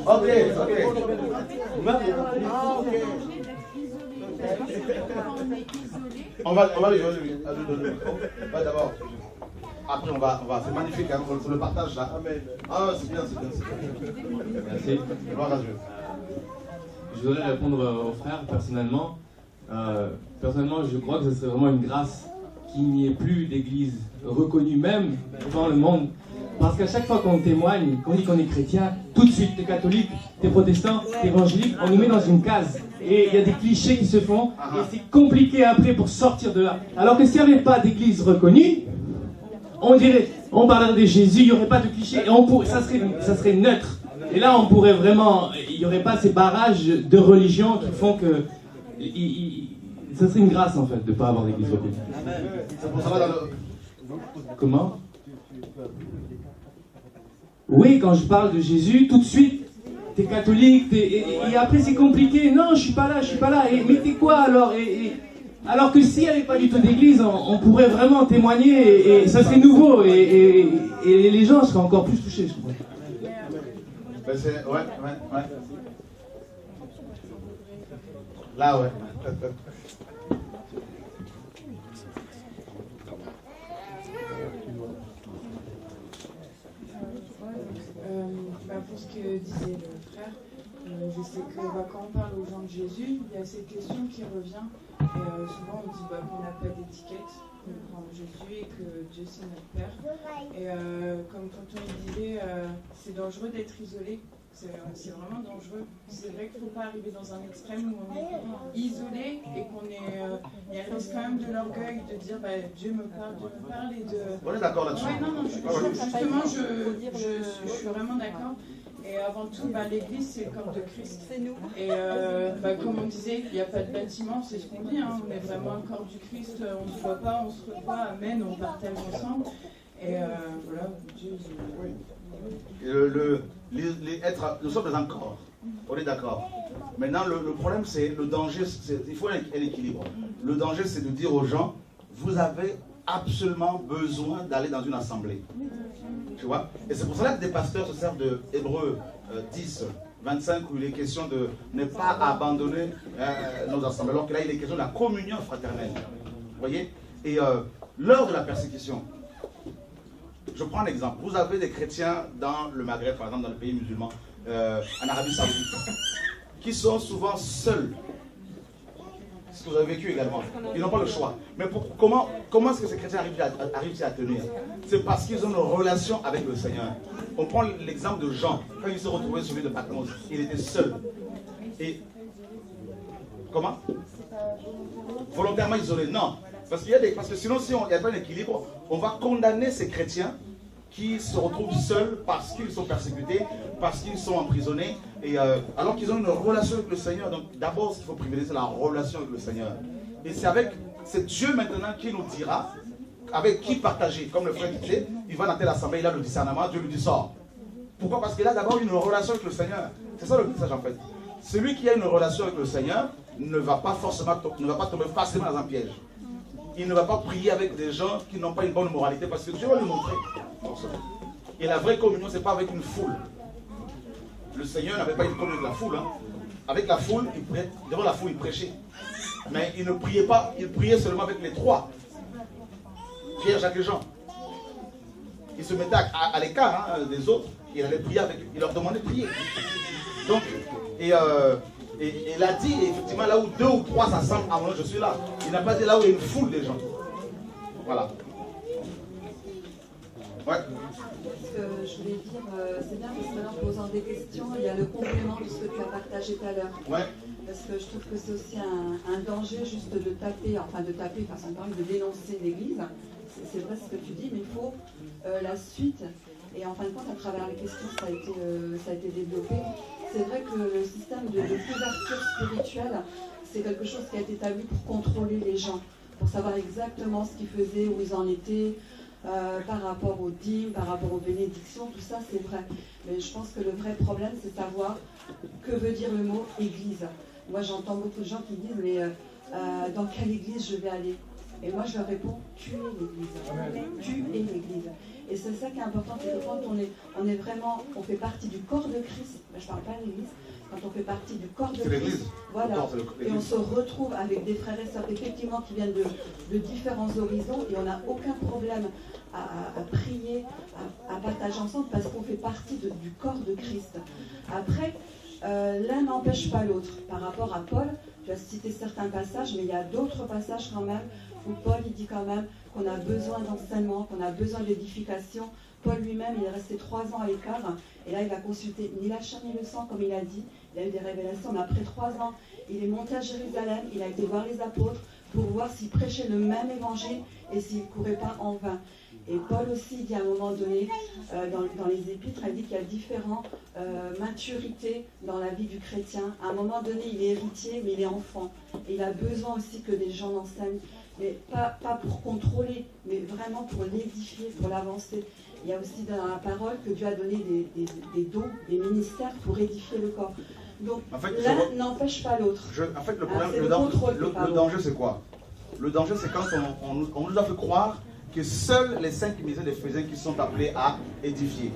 Ok. On va lui donner, lui. Pas d'abord. Après, on va. C'est magnifique, hein, on le partage là. Ah, c'est bien. Merci. Gloire à Dieu. Je voudrais répondre aux frères personnellement. Personnellement, je crois que ce serait vraiment une grâce qu'il n'y ait plus d'église reconnue même dans le monde. Parce qu'à chaque fois qu'on témoigne, qu'on dit qu'on est chrétien, tout de suite, t'es catholique, t'es protestant, t'es évangélique, on nous met dans une case. Et il y a des clichés qui se font, et c'est compliqué après pour sortir de là. Alors que s'il n'y avait pas d'église reconnue, on parlerait de Jésus, il n'y aurait pas de clichés, et ça serait neutre. Et là, on pourrait vraiment, il n'y aurait pas ces barrages de religion qui font que... ça serait une grâce en fait de ne pas avoir d'église reconnue. Comment? Oui, quand je parle de Jésus, tout de suite, t'es catholique, et après c'est compliqué. Non, je suis pas là. Mais t'es quoi alors? Alors que s'il n'y avait pas du tout d'église, on pourrait vraiment témoigner, et ça serait nouveau, et les gens seraient encore plus touchés, je crois. Ouais. Là, ouais. Pour ce que disait le frère, je sais que quand on parle aux gens de Jésus, il y a cette question qui revient. Souvent on dit qu'on n'a pas d'étiquette, qu'on prend Jésus et que Dieu c'est notre Père. Et comme tonton disait, c'est dangereux d'être isolé. C'est vraiment dangereux. C'est vrai qu'il ne faut pas arriver dans un extrême où on est isolé et qu'on est... il y a le risque quand même de l'orgueil de dire Dieu me parle et de... On est d'accord là-dessus. Ouais, non, justement, je suis vraiment d'accord. Et avant tout, l'Église, c'est le corps de Christ. C'est nous. Et comme on disait, il n'y a pas de bâtiment, c'est ce qu'on dit. Hein, on est vraiment un corps du Christ. On ne se voit pas, on se revoit. Amen, on partage ensemble. Et voilà, Dieu. Nous sommes dans un corps. On est d'accord. Maintenant, le problème, c'est le danger. Il faut un équilibre. Le danger, c'est de dire aux gens, vous avez absolument besoin d'aller dans une assemblée. Tu vois? Et c'est pour cela que des pasteurs se servent de Hébreux 10, 25, où il est question de ne pas abandonner nos assemblées, alors que là, il est question de la communion fraternelle. Vous voyez? Et l'heure de la persécution, je prends un exemple. Vous avez des chrétiens dans le Maghreb, par exemple, dans le pays musulman, en Arabie Saoudite, qui sont souvent seuls. Ce que vous avez vécu également. Ils n'ont pas le choix. Mais comment est-ce que ces chrétiens arrivent à tenir? C'est parce qu'ils ont une relation avec le Seigneur. On prend l'exemple de Jean. Quand il s'est retrouvé sur l'île de Patmos, il était seul. Et comment? Volontairement isolé. Non. Parce que sinon, si il n'y a pas d'équilibre, on va condamner ces chrétiens qui se retrouvent seuls parce qu'ils sont persécutés, parce qu'ils sont emprisonnés, et alors qu'ils ont une relation avec le Seigneur. Donc d'abord, ce qu'il faut privilégier, c'est la relation avec le Seigneur. Et c'est Dieu maintenant qui nous dira avec qui partager. Comme le frère disait, il va dans telle assemblée, il a le discernement, Dieu lui dit sort. Pourquoi? Parce qu'il a d'abord une relation avec le Seigneur. C'est ça le message en fait. Celui qui a une relation avec le Seigneur ne va pas tomber facilement dans un piège. Il ne va pas prier avec des gens qui n'ont pas une bonne moralité parce que Dieu va lui montrer. Et la vraie communion, ce n'est pas avec une foule. Le Seigneur n'avait pas une communion avec la foule. Hein. Avec la foule, devant la foule, il prêchait. Mais il ne priait pas, il priait seulement avec les trois. Pierre, Jacques et Jean. Il se mettait à l'écart des autres, et il allait prier avec eux. Il leur demandait de prier. Donc, et il a dit, effectivement, là où 2 ou 3 s'assemblent, à mon nom, je suis là. Il n'a pas dit là où il y a une foule de gens. Voilà. Ouais. Ce que je voulais dire, c'est bien parce que en posant des questions, il y a le complément de ce que tu as partagé tout à l'heure. Ouais. Parce que je trouve que c'est aussi un danger juste de taper, façon de dénoncer l'Église. C'est vrai ce que tu dis, mais il faut la suite. Et en fin de compte, à travers les questions, ça a été développé. C'est vrai que le système de couverture spirituelle, c'est quelque chose qui a été établi pour contrôler les gens, pour savoir exactement ce qu'ils faisaient, où ils en étaient, par rapport aux dîmes, par rapport aux bénédictions, tout ça c'est vrai. Mais je pense que le vrai problème, c'est savoir que veut dire le mot église. Moi j'entends beaucoup de gens qui disent, mais dans quelle église je vais aller? Et moi je leur réponds, tu es l'église. Tu es l'église. Et c'est ça qui est important, c'est que quand on fait partie du corps de Christ, je ne parle pas de l'église, quand on fait partie du corps de Christ, voilà, et on se retrouve avec des frères et sœurs effectivement qui viennent de différents horizons, et on n'a aucun problème à prier, à partager ensemble, parce qu'on fait partie du corps de Christ. Après, l'un n'empêche pas l'autre. Par rapport à Paul, tu as cité certains passages, mais il y a d'autres passages quand même, où Paul il dit quand même qu'on a besoin d'enseignement, qu'on a besoin d'édification. Paul lui-même, il est resté 3 ans à l'écart, et là il a consulté ni la chair ni le sang, comme il a dit. Il a eu des révélations, mais après 3 ans, il est monté à Jérusalem, il a été voir les apôtres pour voir s'ils prêchaient le même évangile et s'ils ne couraient pas en vain. Et Paul aussi dit à un moment donné, dans les épîtres, il dit qu'il y a différentes maturités dans la vie du chrétien. À un moment donné, il est héritier, mais il est enfant. Et il a besoin aussi que des gens l'enseignent. Mais pas pour contrôler, mais vraiment pour l'édifier, pour l'avancer. Il y a aussi dans la parole que Dieu a donné des dons, des ministères pour édifier le corps. Donc en fait, l'un n'empêche pas l'autre. En fait, le problème, le danger, c'est quoi? Le danger, c'est quand on nous a fait croire que seuls les 5 milliers d'Éphésiens qui sont appelés à édifier,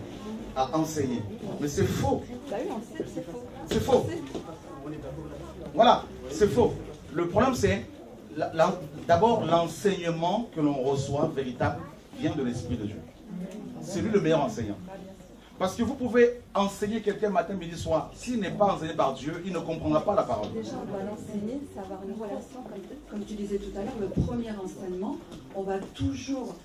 à enseigner. Mais c'est faux. Bah oui, on sait que c'est faux. C'est faux. Voilà, c'est faux. Le problème, c'est d'abord l'enseignement que l'on reçoit véritable vient de l'Esprit de Dieu. C'est lui le meilleur enseignant. Parce que vous pouvez enseigner quelqu'un matin, midi, soir. S'il n'est pas enseigné par Dieu, il ne comprendra pas la parole. Déjà, on doit l'enseigner, c'est avoir une relation, comme tu disais tout à l'heure, le premier enseignement, on va toujours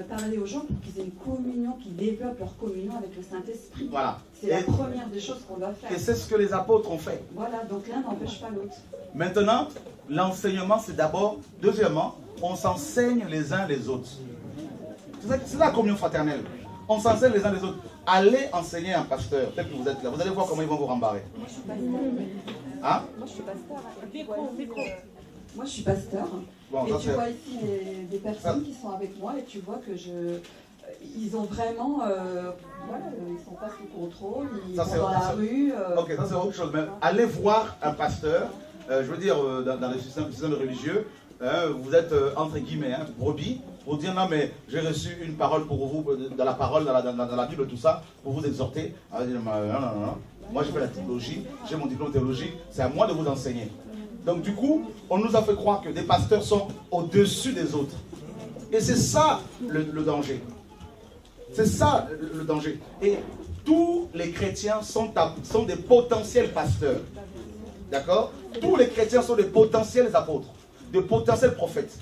parler aux gens pour qu'ils aient une communion, qu'ils développent leur communion avec le Saint-Esprit. Voilà. C'est la première des choses qu'on doit faire. Et c'est ce que les apôtres ont fait. Voilà, donc l'un n'empêche pas l'autre. Maintenant, l'enseignement, c'est d'abord, deuxièmement, on s'enseigne les uns les autres. C'est la communion fraternelle. On s'enseigne les uns les autres. Allez enseigner un pasteur, tel que vous êtes là. Vous allez voir comment ils vont vous rembarrer. Moi, je suis pasteur. Hein? Moi, je suis pasteur. Moi, je suis pasteur. Bon, et tu vois ici des personnes qui sont avec moi et tu vois que ils ont vraiment, voilà, ils sont pas sous contrôle, ils sont dans la rue. Ok, ça c'est autre chose. Mais allez voir un pasteur, je veux dire, dans le système religieux, vous êtes entre guillemets, brebis, pour dire non mais j'ai reçu une parole pour vous, dans la parole, dans la Bible, tout ça, pour vous exhorter. Non. Moi j'ai fait la théologie, j'ai mon diplôme théologique, c'est à moi de vous enseigner. Donc du coup, on nous a fait croire que des pasteurs sont au-dessus des autres. Et c'est ça le danger. C'est ça le danger. Et tous les chrétiens sont des potentiels pasteurs. D'accord? Tous les chrétiens sont des potentiels apôtres, des potentiels prophètes.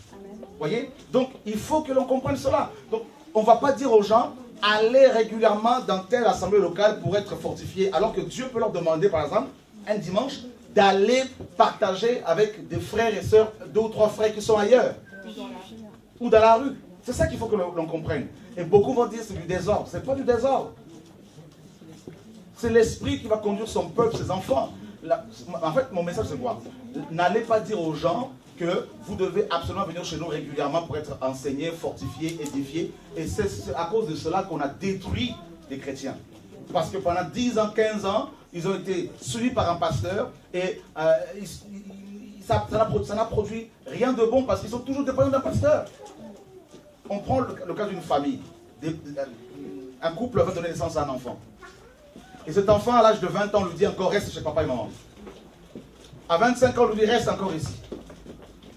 Voyez? Donc il faut que l'on comprenne cela. Donc on ne va pas dire aux gens, allez régulièrement dans telle assemblée locale pour être fortifié, alors que Dieu peut leur demander, par exemple, un dimanche, d'aller partager avec des frères et sœurs, 2 ou 3 frères qui sont ailleurs. Ou dans la rue. C'est ça qu'il faut que l'on comprenne. Et beaucoup vont dire c'est du désordre. Ce n'est pas du désordre. C'est l'esprit qui va conduire son peuple, ses enfants. En fait, mon message c'est quoi? N'allez pas dire aux gens que vous devez absolument venir chez nous régulièrement pour être enseigné, fortifié, édifié. Et c'est à cause de cela qu'on a détruit les chrétiens. Parce que pendant 10 ans, 15 ans, ils ont été suivis par un pasteur et ça n'a produit rien de bon parce qu'ils sont toujours dépendants d'un pasteur. On prend le cas d'une famille. Un couple va donner naissance à un enfant. Et cet enfant, à l'âge de 20 ans, on lui dit encore reste chez papa et maman. À 25 ans, on lui dit reste encore ici.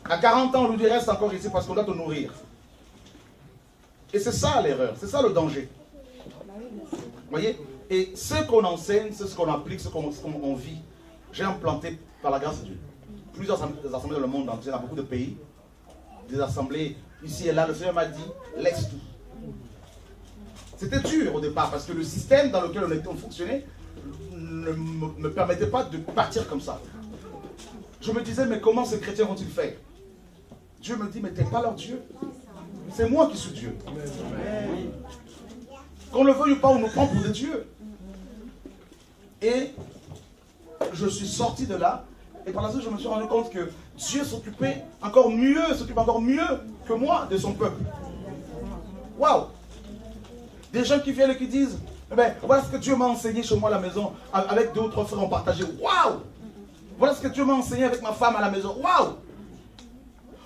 À 40 ans, on lui dit reste encore ici parce qu'on doit te nourrir. Et c'est ça l'erreur, c'est ça le danger. Vous voyez? Et ce qu'on enseigne, c'est ce qu'on applique, ce qu'on vit. J'ai implanté, par la grâce de Dieu, plusieurs assemblées dans le monde entier, dans beaucoup de pays. Des assemblées ici et là. Le Seigneur m'a dit, laisse tout. C'était dur au départ, parce que le système dans lequel on fonctionnait ne me permettait pas de partir comme ça. Je me disais, mais comment ces chrétiens vont-ils faire? Dieu me dit, mais tu n'es pas leur Dieu. C'est moi qui suis Dieu. Qu'on le veuille ou pas, on nous prend pour des dieux. Et je suis sorti de là. Et par la suite, je me suis rendu compte que Dieu s'occupe encore mieux que moi de son peuple. Waouh! Des gens qui viennent et qui disent, eh ben, voilà ce que Dieu m'a enseigné chez moi à la maison, avec 2 ou 3 frères, on partageait. Waouh! Voilà ce que Dieu m'a enseigné avec ma femme à la maison. Waouh!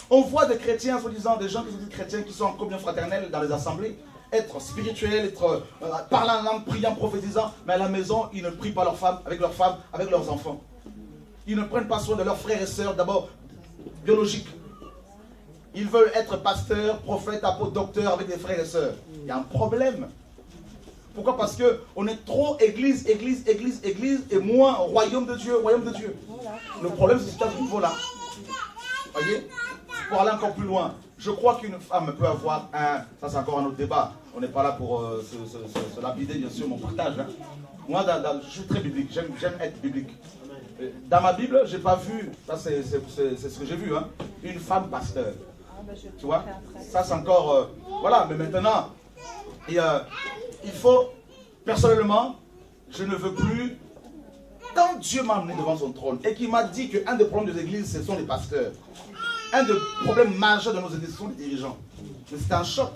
On voit des chrétiens, soi-disant, des gens qui sont des chrétiens qui sont en communion fraternelle dans les assemblées, être spirituels, être parlant en langue, priant, prophétisant, mais à la maison, ils ne prient pas leurs femmes, avec leurs enfants. Ils ne prennent pas soin de leurs frères et sœurs, d'abord biologiques. Ils veulent être pasteurs, prophètes, apôtres, docteurs avec des frères et sœurs. Il y a un problème. Pourquoi? Parce qu'on est trop église, et moins royaume de Dieu, Le problème, c'est à ce niveau-là. Voyez? Pour aller encore plus loin, je crois qu'une femme peut avoir ça c'est encore un autre débat, on n'est pas là pour se lapider bien sûr mon partage. Hein. Moi je suis très biblique, j'aime être biblique. Dans ma Bible, j'ai pas vu, ça c'est ce que j'ai vu, hein, une femme pasteur. Tu vois? Ça c'est encore, voilà, mais maintenant, il faut, personnellement, je ne veux plus, quand Dieu m'a amené devant son trône et qu'il m'a dit qu'un des problèmes des églises, ce sont les pasteurs. Un des problèmes majeurs de nos églises sont les dirigeants. Mais c'est un choc.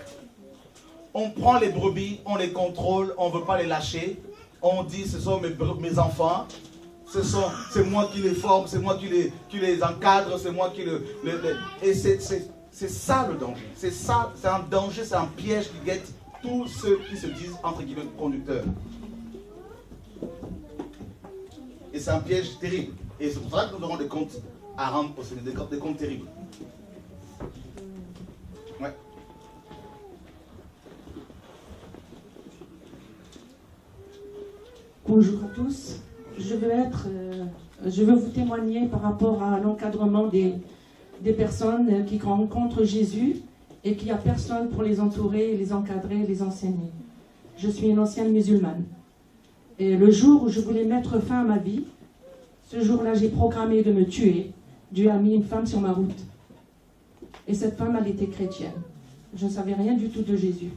On prend les brebis, on les contrôle, on ne veut pas les lâcher. On dit ce sont mes enfants, c'est moi qui les forme, c'est moi qui les encadre, c'est moi qui Et c'est ça le danger. C'est ça, c'est un danger, c'est un piège qui guette tous ceux qui se disent entre guillemets conducteurs. Et c'est un piège terrible. Et c'est pour ça que nous aurons des comptes à rendre au Seigneur, des comptes terribles. Ouais. Bonjour à tous. Je veux vous témoigner par rapport à l'encadrement des personnes qui rencontrent Jésus et qu'il n'y a personne pour les entourer, les encadrer, les enseigner. Je suis une ancienne musulmane. Et le jour où je voulais mettre fin à ma vie, ce jour-là, j'ai programmé de me tuer. Dieu a mis une femme sur ma route. Et cette femme, elle était chrétienne. Je ne savais rien du tout de Jésus.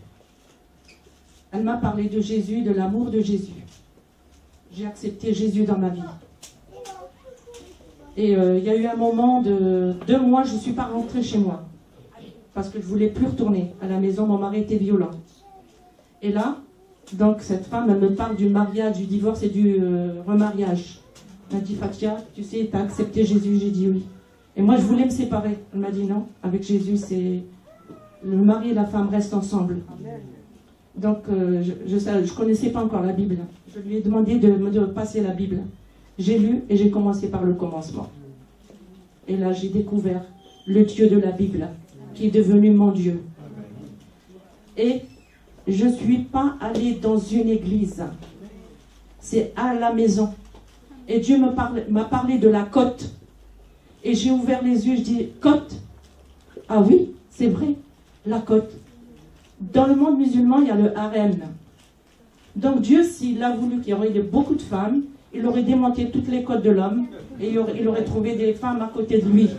Elle m'a parlé de Jésus, de l'amour de Jésus. J'ai accepté Jésus dans ma vie. Et il y a eu un moment de 2 mois, je ne suis pas rentrée chez moi. Parce que je ne voulais plus retourner à la maison, mon mari était violent. Et là, donc cette femme, elle me parle du mariage, du divorce et du remariage. Elle m'a dit, Fatia, tu sais, tu as accepté Jésus? J'ai dit oui. Et moi, je voulais me séparer. Elle m'a dit non, avec Jésus, c'est le mari et la femme restent ensemble. Donc, je ne connaissais pas encore la Bible. Je lui ai demandé de me passer la Bible. J'ai lu et j'ai commencé par le commencement. Et là, j'ai découvert le Dieu de la Bible, qui est devenu mon Dieu. Et je ne suis pas allée dans une église. C'est à la maison. Et Dieu m'a parlé de la côte. Et j'ai ouvert les yeux, je dis, côte? Ah oui, c'est vrai, la côte. Dans le monde musulman, il y a le harem. Donc Dieu, s'il a voulu qu'il y aurait beaucoup de femmes, il aurait démonté toutes les côtes de l'homme et il aurait trouvé des femmes à côté de lui.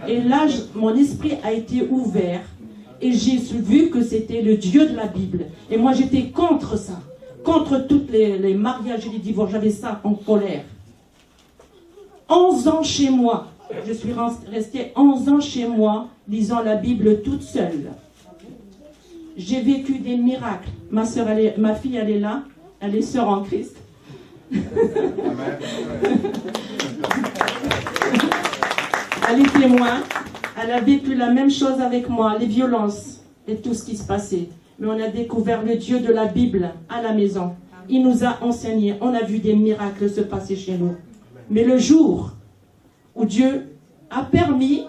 Et là, mon esprit a été ouvert et j'ai vu que c'était le Dieu de la Bible. Et moi, j'étais contre ça, contre tous les mariages et les divorces. J'avais ça en colère. 11 ans chez moi. Je suis restée 11 ans chez moi, lisant la Bible toute seule. J'ai vécu des miracles. Ma fille, elle est là. Elle est sœur en Christ. Elle est témoin. Elle a vécu la même chose avec moi, les violences et tout ce qui se passait. Mais on a découvert le Dieu de la Bible à la maison. Il nous a enseigné. On a vu des miracles se passer chez nous. Mais le jour où Dieu a permis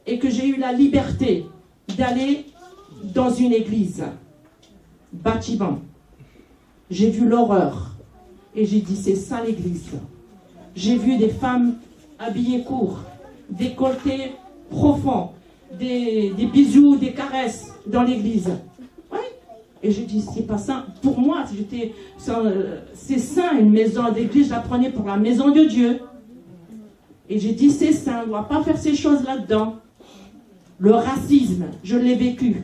et que j'ai eu la liberté d'aller dans une église, bâtiment, j'ai vu l'horreur et j'ai dit c'est ça l'église. J'ai vu des femmes habillées court, décolletées profonds, des bisous, des caresses dans l'église. Ouais. Et j'ai dit c'est pas ça. Pour moi, c'est saint une maison d'église, je la prenais pour la maison de Dieu. Et j'ai dit, c'est saint, on ne doit pas faire ces choses là-dedans. Le racisme, je l'ai vécu.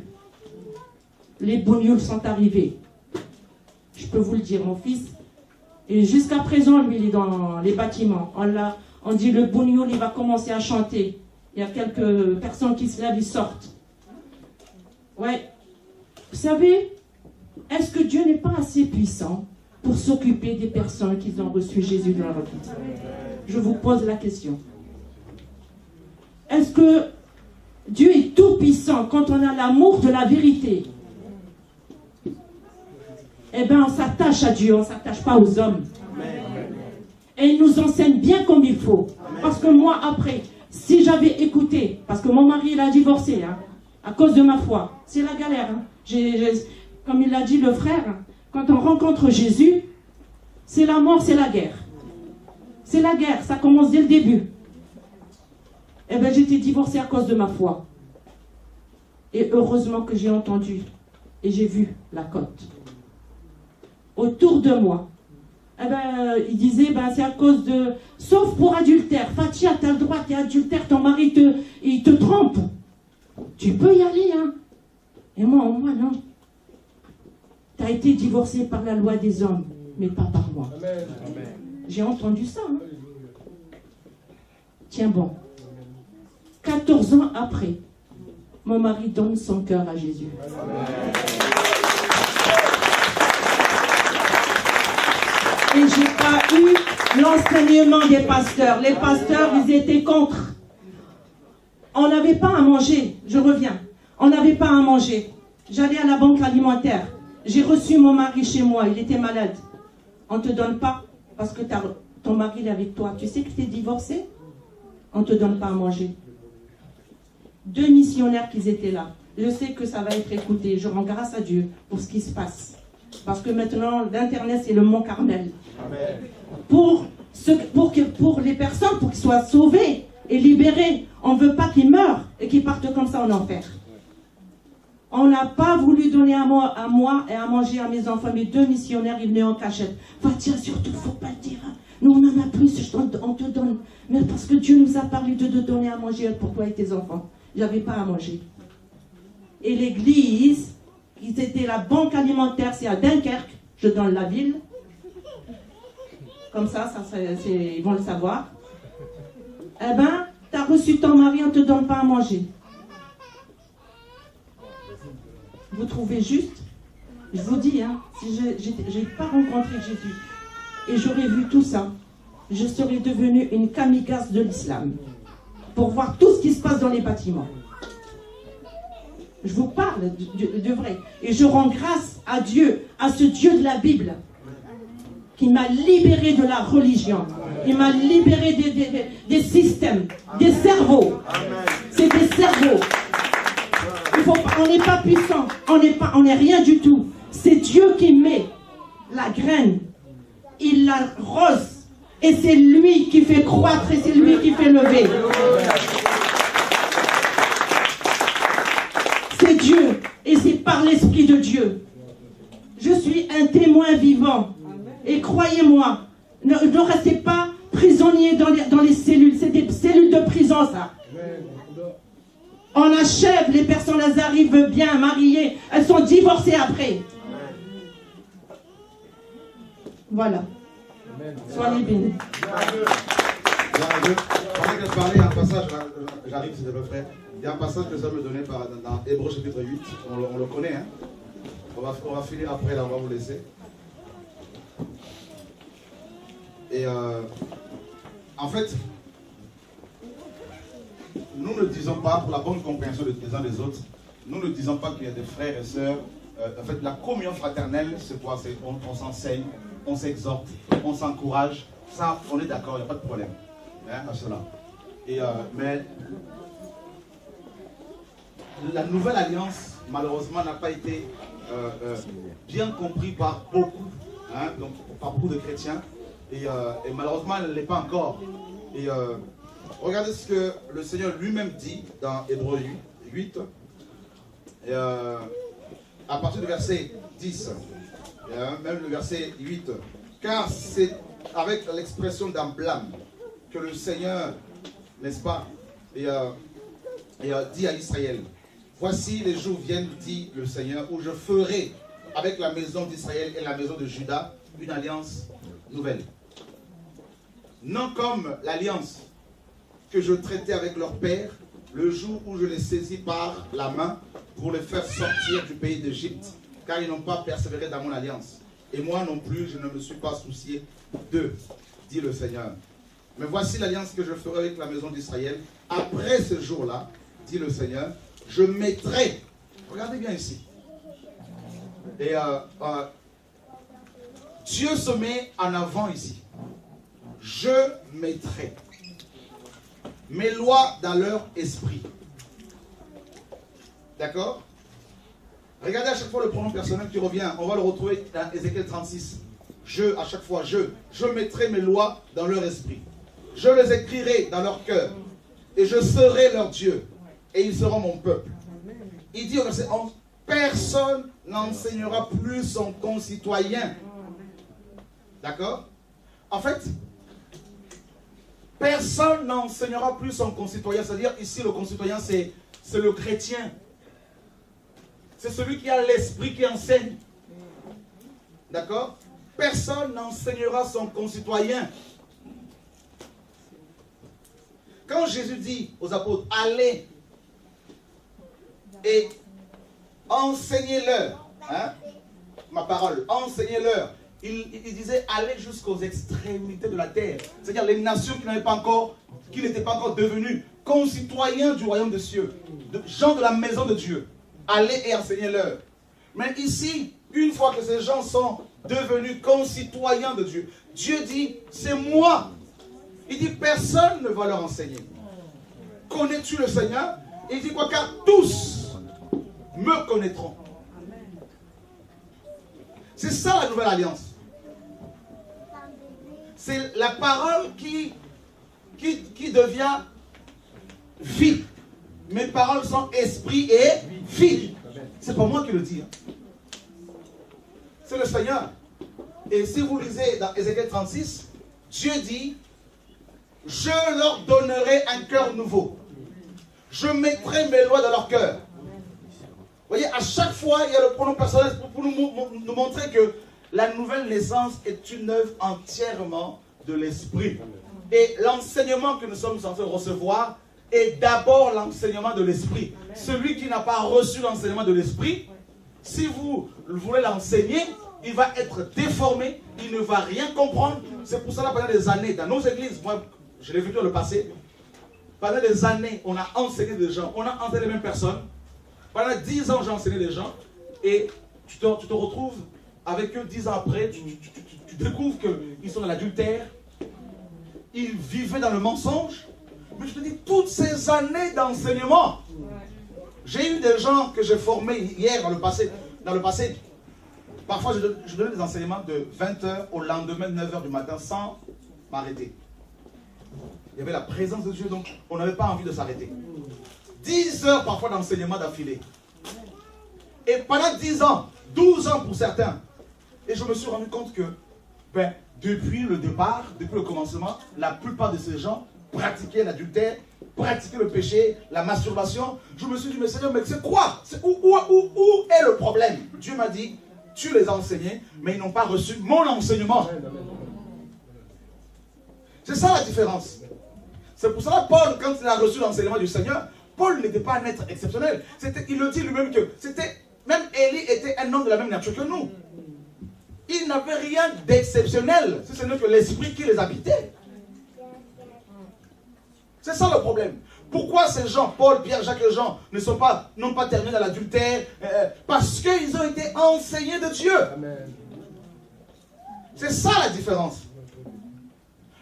Les bougnoles sont arrivés. Je peux vous le dire, mon fils. Et jusqu'à présent, lui, il est dans les bâtiments. On dit, le bougnoul, il va commencer à chanter. Il y a quelques personnes qui se lèvent, ils sortent. Ouais. Vous savez, est-ce que Dieu n'est pas assez puissant pour s'occuper des personnes qui ont reçu Jésus dans leur vie? Je vous pose la question. Est-ce que Dieu est tout puissant quand on a l'amour de la vérité? Eh bien, on s'attache à Dieu, on ne s'attache pas aux hommes. Et il nous enseigne bien comme il faut. Parce que moi, après, si j'avais écouté, parce que mon mari, il a divorcé, hein, à cause de ma foi, c'est la galère. Hein. Comme il l'a dit le frère, quand on rencontre Jésus, c'est la mort, c'est la guerre. C'est la guerre, ça commence dès le début. Eh bien, j'étais divorcée à cause de ma foi. Et heureusement que j'ai entendu et j'ai vu la côte. Autour de moi. Eh ben, il disait, c'est à cause de... Sauf pour adultère. Fatia, tu as le droit, tu es adultère, ton mari il te trompe. Tu peux y aller, hein. Et moi, non. Tu as été divorcée par la loi des hommes, mais pas par moi. Amen. J'ai entendu ça. Hein. Tiens bon. 14 ans après, mon mari donne son cœur à Jésus. Et je n'ai pas eu l'enseignement des pasteurs. Les pasteurs, ils étaient contre. On n'avait pas à manger. Je reviens. On n'avait pas à manger. J'allais à la banque alimentaire. J'ai reçu mon mari chez moi. Il était malade. On ne te donne pas parce que ton mari est avec toi. Tu sais que tu es divorcé? On ne te donne pas à manger. 2 missionnaires qui étaient là. Je sais que ça va être écouté. Je rends grâce à Dieu pour ce qui se passe. Parce que maintenant, l'Internet, c'est le Mont Carmel. Amen. Pour les personnes, pour qu'ils soient sauvés et libérés. On ne veut pas qu'ils meurent et qu'ils partent comme ça en enfer. On n'a pas voulu donner à moi et à manger à mes enfants. Mes 2 missionnaires, ils venaient en cachette. Fatia, surtout, il ne faut pas le dire. Nous, on en a plus, on te donne. Mais parce que Dieu nous a parlé de donner à manger pour toi et tes enfants. J'avais pas à manger. Et l'église, ils étaient la banque alimentaire, c'est à Dunkerque, je donne la ville. Comme ça ils vont le savoir. Eh ben, tu as reçu ton mari, on ne te donne pas à manger. Vous trouvez juste? Je vous dis, hein, si je n'ai pas rencontré Jésus et j'aurais vu tout ça, je serais devenue une kamikaze de l'islam pour voir tout ce qui se passe dans les bâtiments. Je vous parle de vrai. Et je rends grâce à Dieu, à ce Dieu de la Bible, qui m'a libéré de la religion. Il m'a libéré des systèmes, des cerveaux. C'est des cerveaux. On n'est pas puissant, on n'est rien du tout. C'est Dieu qui met la graine, il la rose, et c'est lui qui fait croître et c'est lui qui fait lever. C'est Dieu, et c'est par l'Esprit de Dieu. Je suis un témoin vivant. Et croyez-moi, ne restez pas prisonniers dans les cellules. C'est des cellules de prison, ça. On achève, les personnes, elles arrivent bien, mariées. Elles sont divorcées après. Voilà. Soyez bénis. Pendant qu'elle parlait, il y a un passage, j'arrive, c'est le frère. Il y a un passage que ça me donnait dans Hébreux chapitre 8. On le connaît, hein. On va finir après, là, on va vous laisser. Et en fait, nous ne disons pas, pour la bonne compréhension des uns des autres, nous ne disons pas qu'il y a des frères et sœurs. En fait, la communion fraternelle, c'est quoi? On s'enseigne, on s'exhorte, on s'encourage. Ça, on est d'accord, il n'y a pas de problème, hein, à cela. Et, mais la nouvelle alliance, malheureusement, n'a pas été bien comprise par beaucoup, hein, donc par beaucoup de chrétiens. Et malheureusement, elle ne l'est pas encore. Et regardez ce que le Seigneur lui-même dit dans Hébreux 8. Et, à partir du verset 10, même le verset 8. Car c'est avec l'expression d'un blâme que le Seigneur, n'est-ce pas, dit à Israël, voici les jours viennent, dit le Seigneur, où je ferai avec la maison d'Israël et la maison de Juda une alliance nouvelle. Non comme l'alliance que je traitais avec leur père le jour où je les saisis par la main pour les faire sortir du pays d'Égypte, car ils n'ont pas persévéré dans mon alliance. Et moi non plus, je ne me suis pas soucié d'eux, dit le Seigneur. Mais voici l'alliance que je ferai avec la maison d'Israël. Après ce jour-là, dit le Seigneur, je mettrai, regardez bien ici, et Dieu se met en avant ici. Je mettrai mes lois dans leur esprit. D'accord? Regardez à chaque fois le pronom personnel qui revient. On va le retrouver dans Ézéchiel 36. Je, à chaque fois, je mettrai mes lois dans leur esprit. Je les écrirai dans leur cœur. Et je serai leur Dieu. Et ils seront mon peuple. Il dit au verset 11, personne n'enseignera plus son concitoyen. D'accord? En fait, personne n'enseignera plus son concitoyen. C'est-à-dire, ici, le concitoyen, c'est le chrétien. C'est celui qui a l'esprit qui enseigne. D'accord? Personne n'enseignera son concitoyen. Quand Jésus dit aux apôtres, allez et enseignez-leur, hein, ma parole, enseignez-leur. Il disait, allez jusqu'aux extrémités de la terre. C'est-à-dire les nations qui n'étaient pas encore devenues concitoyens du royaume des cieux, gens de la maison de Dieu. Allez et enseignez-leur. Mais ici, une fois que ces gens sont devenus concitoyens de Dieu, Dieu dit, c'est moi. Il dit, personne ne va leur enseigner. Connais-tu le Seigneur? Il dit quoi? Car tous me connaîtront. C'est ça la nouvelle alliance. C'est la parole qui devient vie. Mes paroles sont esprit et vie. C'est pas moi qui le dis. Hein. C'est le Seigneur. Et si vous lisez dans Ézéchiel 36, Dieu dit, je leur donnerai un cœur nouveau. Je mettrai mes lois dans leur cœur. voyez, à chaque fois, il y a le pronom personnel pour nous montrer que la nouvelle naissance est une œuvre entièrement de l'esprit. Et l'enseignement que nous sommes censés recevoir est d'abord l'enseignement de l'esprit. Celui qui n'a pas reçu l'enseignement de l'esprit, si vous voulez l'enseigner, il va être déformé, il ne va rien comprendre. C'est pour cela, pendant des années, dans nos églises, moi, je l'ai vu dans le passé, pendant des années, on a enseigné des gens, on a enseigné les mêmes personnes. Pendant 10 ans, j'ai enseigné les gens, et tu te retrouves avec eux 10 ans après, tu découvres qu'ils sont dans l'adultère, ils vivaient dans le mensonge. Mais je te dis, toutes ces années d'enseignement, j'ai eu des gens que j'ai formés hier, dans le passé, parfois je donnais des enseignements de 20h au lendemain de 9h du matin sans m'arrêter. Il y avait la présence de Dieu, donc on n'avait pas envie de s'arrêter. 10 heures parfois d'enseignement d'affilée. Et pendant 10 ans, 12 ans pour certains. Et je me suis rendu compte que, depuis le départ, depuis le commencement, la plupart de ces gens pratiquaient l'adultère, pratiquaient le péché, la masturbation. Je me suis dit, mais Seigneur, mais c'est quoi? Où est le problème? Dieu m'a dit, tu les as enseignés, mais ils n'ont pas reçu mon enseignement. C'est ça la différence. C'est pour cela Paul, quand il a reçu l'enseignement du Seigneur, Paul n'était pas un être exceptionnel. Il le dit lui-même que même Élie était un homme de la même nature que nous. Il n'avait rien d'exceptionnel, si ce n'est que l'esprit qui les habitait. C'est ça le problème. Pourquoi ces gens, Paul, Pierre, Jacques et Jean, n'ont pas terminé dans l'adultère? Parce qu'ils ont été enseignés de Dieu. C'est ça la différence.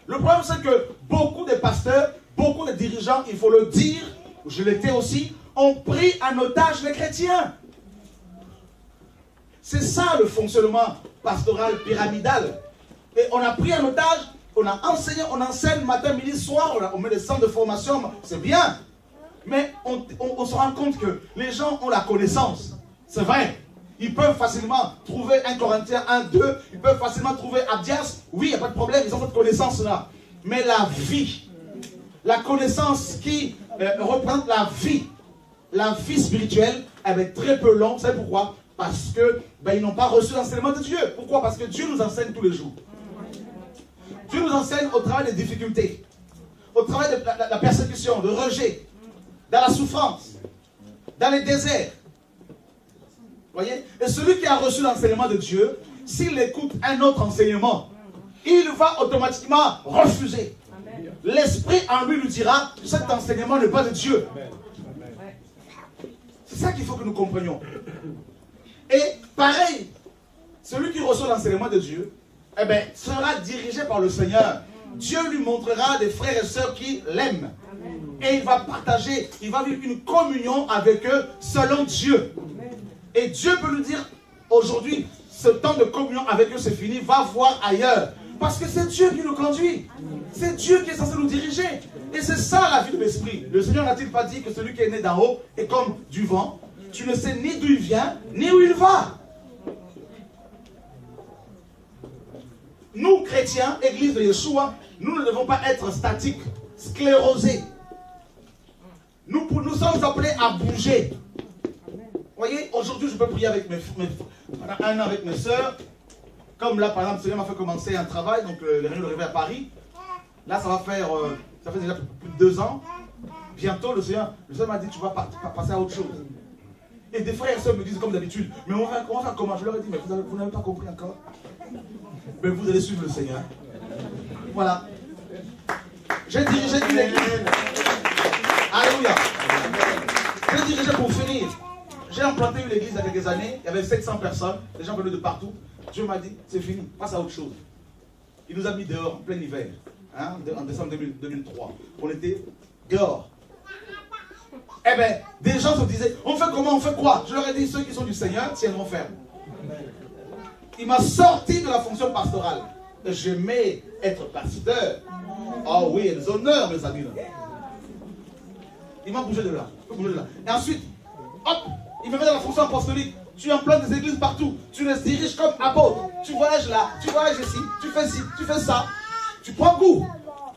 Le problème, c'est que beaucoup de pasteurs, beaucoup de dirigeants, il faut le dire, je l'étais aussi, ont pris en otage les chrétiens. C'est ça le fonctionnement pastoral pyramidal. Et on a pris en otage, on a enseigné, on enseigne matin, midi, soir, on met des centres de formation, c'est bien. Mais on se rend compte que les gens ont la connaissance. C'est vrai. Ils peuvent facilement trouver 1 Corinthiens 1, 2, ils peuvent facilement trouver Abdias. Oui, il n'y a pas de problème, ils ont cette connaissance-là. Mais la vie, la connaissance qui représente la vie spirituelle, elle est très peu longue. Vous savez pourquoi? Parce que ils n'ont pas reçu l'enseignement de Dieu. Pourquoi? Parce que Dieu nous enseigne tous les jours. Dieu nous enseigne au travers des difficultés, au travers de la persécution, de rejet, dans la souffrance, dans les déserts. Voyez? Et celui qui a reçu l'enseignement de Dieu, s'il écoute un autre enseignement, il va automatiquement refuser. L'esprit en lui dira, cet enseignement n'est pas de Dieu. C'est ça qu'il faut que nous comprenions. Et pareil, celui qui reçoit l'enseignement de Dieu, sera dirigé par le Seigneur. Dieu lui montrera des frères et sœurs qui l'aiment. Et il va partager, il va vivre une communion avec eux selon Dieu. Et Dieu peut lui dire, aujourd'hui, ce temps de communion avec eux c'est fini, va voir ailleurs. Parce que c'est Dieu qui nous conduit. C'est Dieu qui est censé nous diriger. Et c'est ça la vie de l'esprit. Le Seigneur n'a-t-il pas dit que celui qui est né d'en haut est comme du vent? Tu ne sais ni d'où il vient, ni où il va. Nous, chrétiens, église de Yeshua, nous ne devons pas être statiques, sclérosés. Nous sommes appelés à bouger. Vous voyez, aujourd'hui, je peux prier avec pendant un an avec mes soeurs. Comme là, par exemple, le Seigneur m'a fait commencer un travail, donc les réunions de réveil à Paris. Là, ça fait déjà plus de 2 ans. Bientôt, le Seigneur m'a dit, tu vas passer à autre chose. Et des frères et sœurs me disent comme d'habitude, mais on va faire comment? Je leur ai dit, mais vous n'avez pas compris encore. Mais vous allez suivre le Seigneur. Voilà. J'ai dirigé une église. Alléluia. J'ai dirigé pour finir. J'ai implanté une église il y a quelques années. Il y avait 700 personnes. Les gens venaient de partout. Dieu m'a dit, c'est fini. Passe à autre chose. Il nous a mis dehors en plein hiver. En décembre 2003. On était dehors. Des gens se disaient, on fait comment, on fait quoi? Je leur ai dit, ceux qui sont du Seigneur tiendront ferme. Il m'a sorti de la fonction pastorale. J'aimais être pasteur. Oh oui, les honneurs, mes amis. Il m'a bougé de là. Et ensuite, hop, il me met dans la fonction apostolique. Tu implantes des églises partout. Tu les diriges comme apôtre. Tu voyages là, tu voyages ici, tu fais ça. Tu prends goût.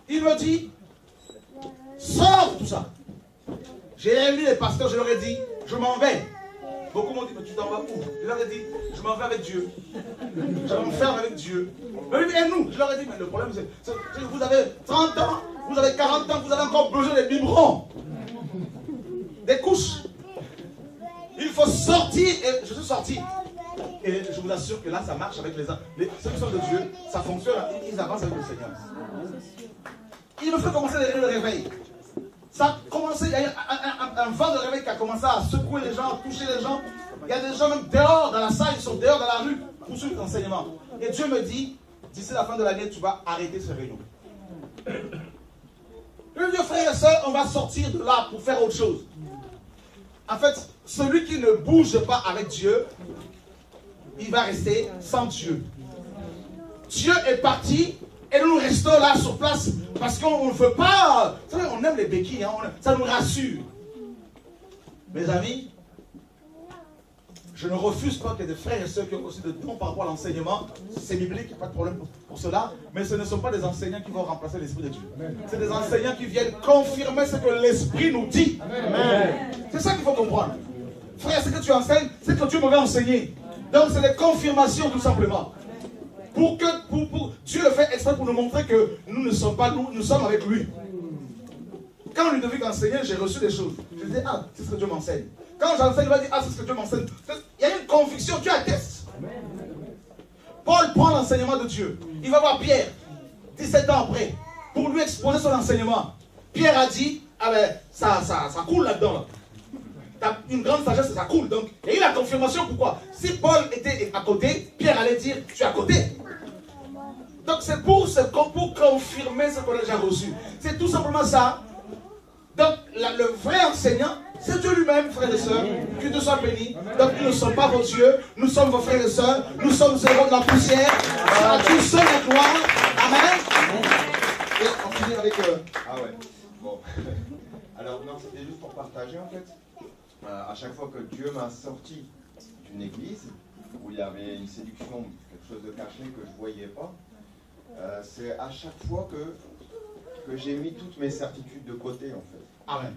Il me dit, sors tout ça. J'ai réuni les pasteurs, je leur ai dit, je m'en vais. Beaucoup m'ont dit, mais tu t'en vas où? Je leur ai dit, je m'en vais avec Dieu. Je m'enferme avec Dieu. Et nous, je leur ai dit, mais le problème c'est que vous avez 30 ans, vous avez 40 ans, vous avez encore besoin des biberons, des couches. Il faut sortir, et je suis sorti. Et je vous assure que là, ça marche avec ceux qui sont de Dieu, ça fonctionne, ils avancent avec le Seigneur. Il me fait commencer le réveil. Ça a commencé, il y a eu un vent de réveil qui a commencé à secouer les gens, à toucher les gens. Il y a des gens même dehors, dans la salle, ils sont dehors, dans la rue, pour suivre l'enseignement. Et Dieu me dit, d'ici la fin de l'année, tu vas arrêter ce réunion. Le Dieu, frères et sœurs, on va sortir de là pour faire autre chose. En fait, celui qui ne bouge pas avec Dieu, il va rester sans Dieu. Dieu est parti et nous restons là sur place parce qu'on ne veut pas. Vous savez, on aime les béquilles, hein, ça nous rassure. Mes amis, je ne refuse pas qu'il y ait des frères et sœurs qui ont aussi de dons par rapport à l'enseignement. C'est biblique, il n'y a pas de problème pour cela. Mais ce ne sont pas des enseignants qui vont remplacer l'Esprit de Dieu. C'est des enseignants qui viennent confirmer ce que l'Esprit nous dit. C'est ça qu'il faut comprendre. Frère, ce que tu enseignes, c'est que Dieu m'avait enseigné. Donc c'est des confirmations tout simplement. Dieu le fait exprès pour nous montrer que nous ne sommes pas nous sommes avec lui. Quand Ludovic enseignait, j'ai reçu des choses. Je disais, ah, c'est ce que Dieu m'enseigne. Quand j'enseigne, il va dire, ah, c'est ce que Dieu m'enseigne. Il y a une conviction, Dieu atteste. Paul prend l'enseignement de Dieu. Il va voir Pierre, 17 ans après, pour lui exposer son enseignement. Pierre a dit, ah ben, ça coule là-dedans. Là. T'as une grande sagesse, ça coule. Donc, il y a eu la confirmation. Pourquoi? Si Paul était à côté, Pierre allait dire, tu es à côté. Donc, c'est pour confirmer ce qu'on a déjà reçu. C'est tout simplement ça. Donc, le vrai enseignant, c'est Dieu lui-même, frères et sœurs. Que Dieu soit béni. Donc, nous ne sommes pas vos dieux. Nous sommes vos frères et sœurs. Nous sommes zéro de la poussière. À Dieu seul la gloire. Amen. Et on finit avec... Ah ouais. Bon. Alors, non, c'était juste pour partager, en fait. À chaque fois que Dieu m'a sorti d'une église où il y avait une séduction, quelque chose de caché que je ne voyais pas, c'est à chaque fois que j'ai mis toutes mes certitudes de côté, en fait. Amen.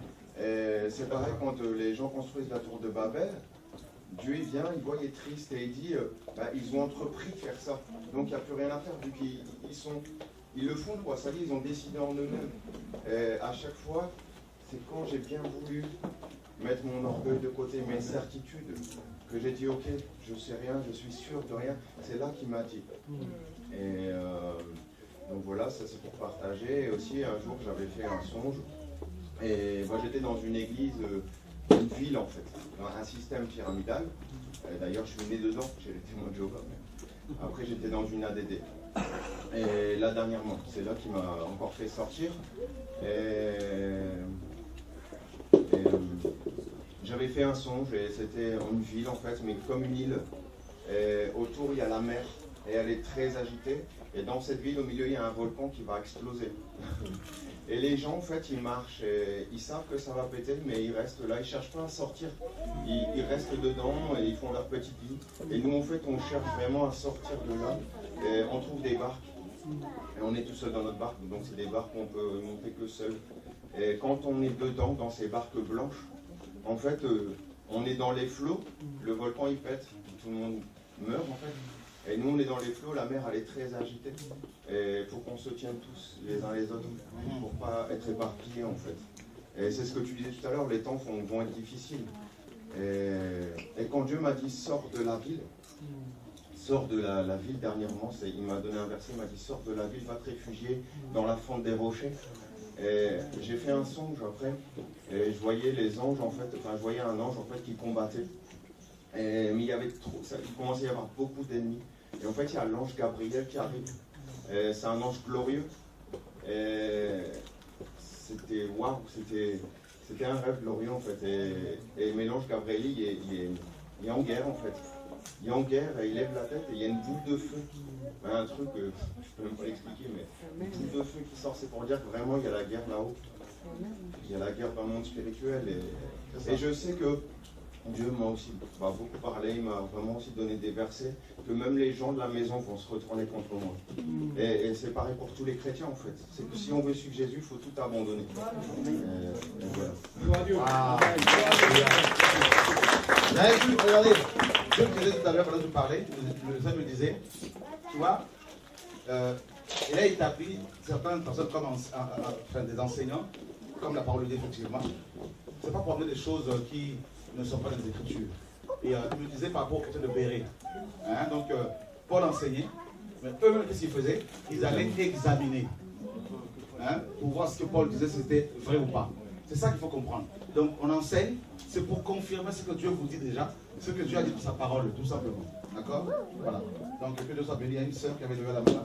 C'est pareil quand les gens construisent la tour de Babel. Dieu il vient, il voit, il est triste et il dit ils ont entrepris de faire ça. Donc il n'y a plus rien à faire vu qu'ils le font, quoi. Ça dit, ils ont décidé en eux-mêmes. À chaque fois, c'est quand j'ai bien voulu mettre mon orgueil de côté, mes certitudes, que j'ai dit ok, je sais rien, je suis sûr de rien. C'est là qu'il m'a dit. Et donc voilà, ça c'est pour partager. Et aussi un jour j'avais fait un songe. Et moi j'étais dans une église, une ville en fait, dans un système pyramidal. D'ailleurs je suis né dedans, j'ai les témoins de Jéhovah. Après j'étais dans une ADD. Et là dernièrement, c'est là qui m'a encore fait sortir. J'avais fait un songe et c'était une ville en fait, mais comme une île. Et autour il y a la mer et elle est très agitée. Et dans cette ville, au milieu, il y a un volcan qui va exploser. Et les gens, en fait, ils marchent et ils savent que ça va péter, mais ils restent là, ils ne cherchent pas à sortir. Ils restent dedans et ils font leur petite vie. Et nous, en fait, on cherche vraiment à sortir de là. Et on trouve des barques. Et on est tout seul dans notre barque, donc c'est des barques qu'on peut monter que seul. Et quand on est dedans, dans ces barques blanches, en fait, on est dans les flots, le volcan il pète, tout le monde meurt en fait. Et nous, on est dans les flots, la mer, elle est très agitée. Et il faut qu'on se tienne tous les uns les autres pour ne pas être éparpillés, en fait. Et c'est ce que tu disais tout à l'heure, les temps vont être difficiles. Et quand Dieu m'a dit, sors de la ville, sors de la ville dernièrement, il m'a donné un verset, il m'a dit, sors de la ville, va te réfugier dans la fente des rochers. Et j'ai fait un songe après, et je voyais les anges, en fait, enfin, je voyais un ange, en fait, qui combattait. Mais il y avait il commençait à y avoir beaucoup d'ennemis. Et en fait, il y a l'ange Gabriel qui arrive. C'est un ange glorieux. C'était waouh, c'était un rêve glorieux en fait. Mais l'ange Gabriel, il est en guerre en fait. Il est en guerre, et il lève la tête et il y a une boule de feu. Un truc, je ne peux même pas l'expliquer, mais une boule de feu qui sort, c'est pour dire que vraiment il y a la guerre là-haut. Il y a la guerre dans le monde spirituel. Et je sais que Dieu m'a aussi beaucoup parlé, il m'a vraiment aussi donné des versets que même les gens de la maison vont se retourner contre moi. Et c'est pareil pour tous les chrétiens en fait. C'est que si on veut suivre Jésus, il faut tout abandonner. Et voilà. Regardez, je me disais tout à l'heure, pendant que je parlais, le Seigneur me disait, tu vois, et là il établit certaines personnes comme des enseignants, comme la parole de Dieu effectivement. C'est pas pour amener des choses qui ne sont pas dans les Écritures. Et il me disait par rapport aux chrétiens de Béret. Hein, donc Paul enseignait, mais eux-mêmes qu'est-ce qu'ils faisaient? Ils allaient examiner. Hein, pour voir ce que Paul disait, c'était vrai ou pas. C'est ça qu'il faut comprendre. Donc on enseigne, c'est pour confirmer ce que Dieu vous dit déjà, ce que Dieu a dit dans sa parole, tout simplement. D'accord? Voilà. Donc que Dieu soit béni. Il y a une sœur qui avait levé la main.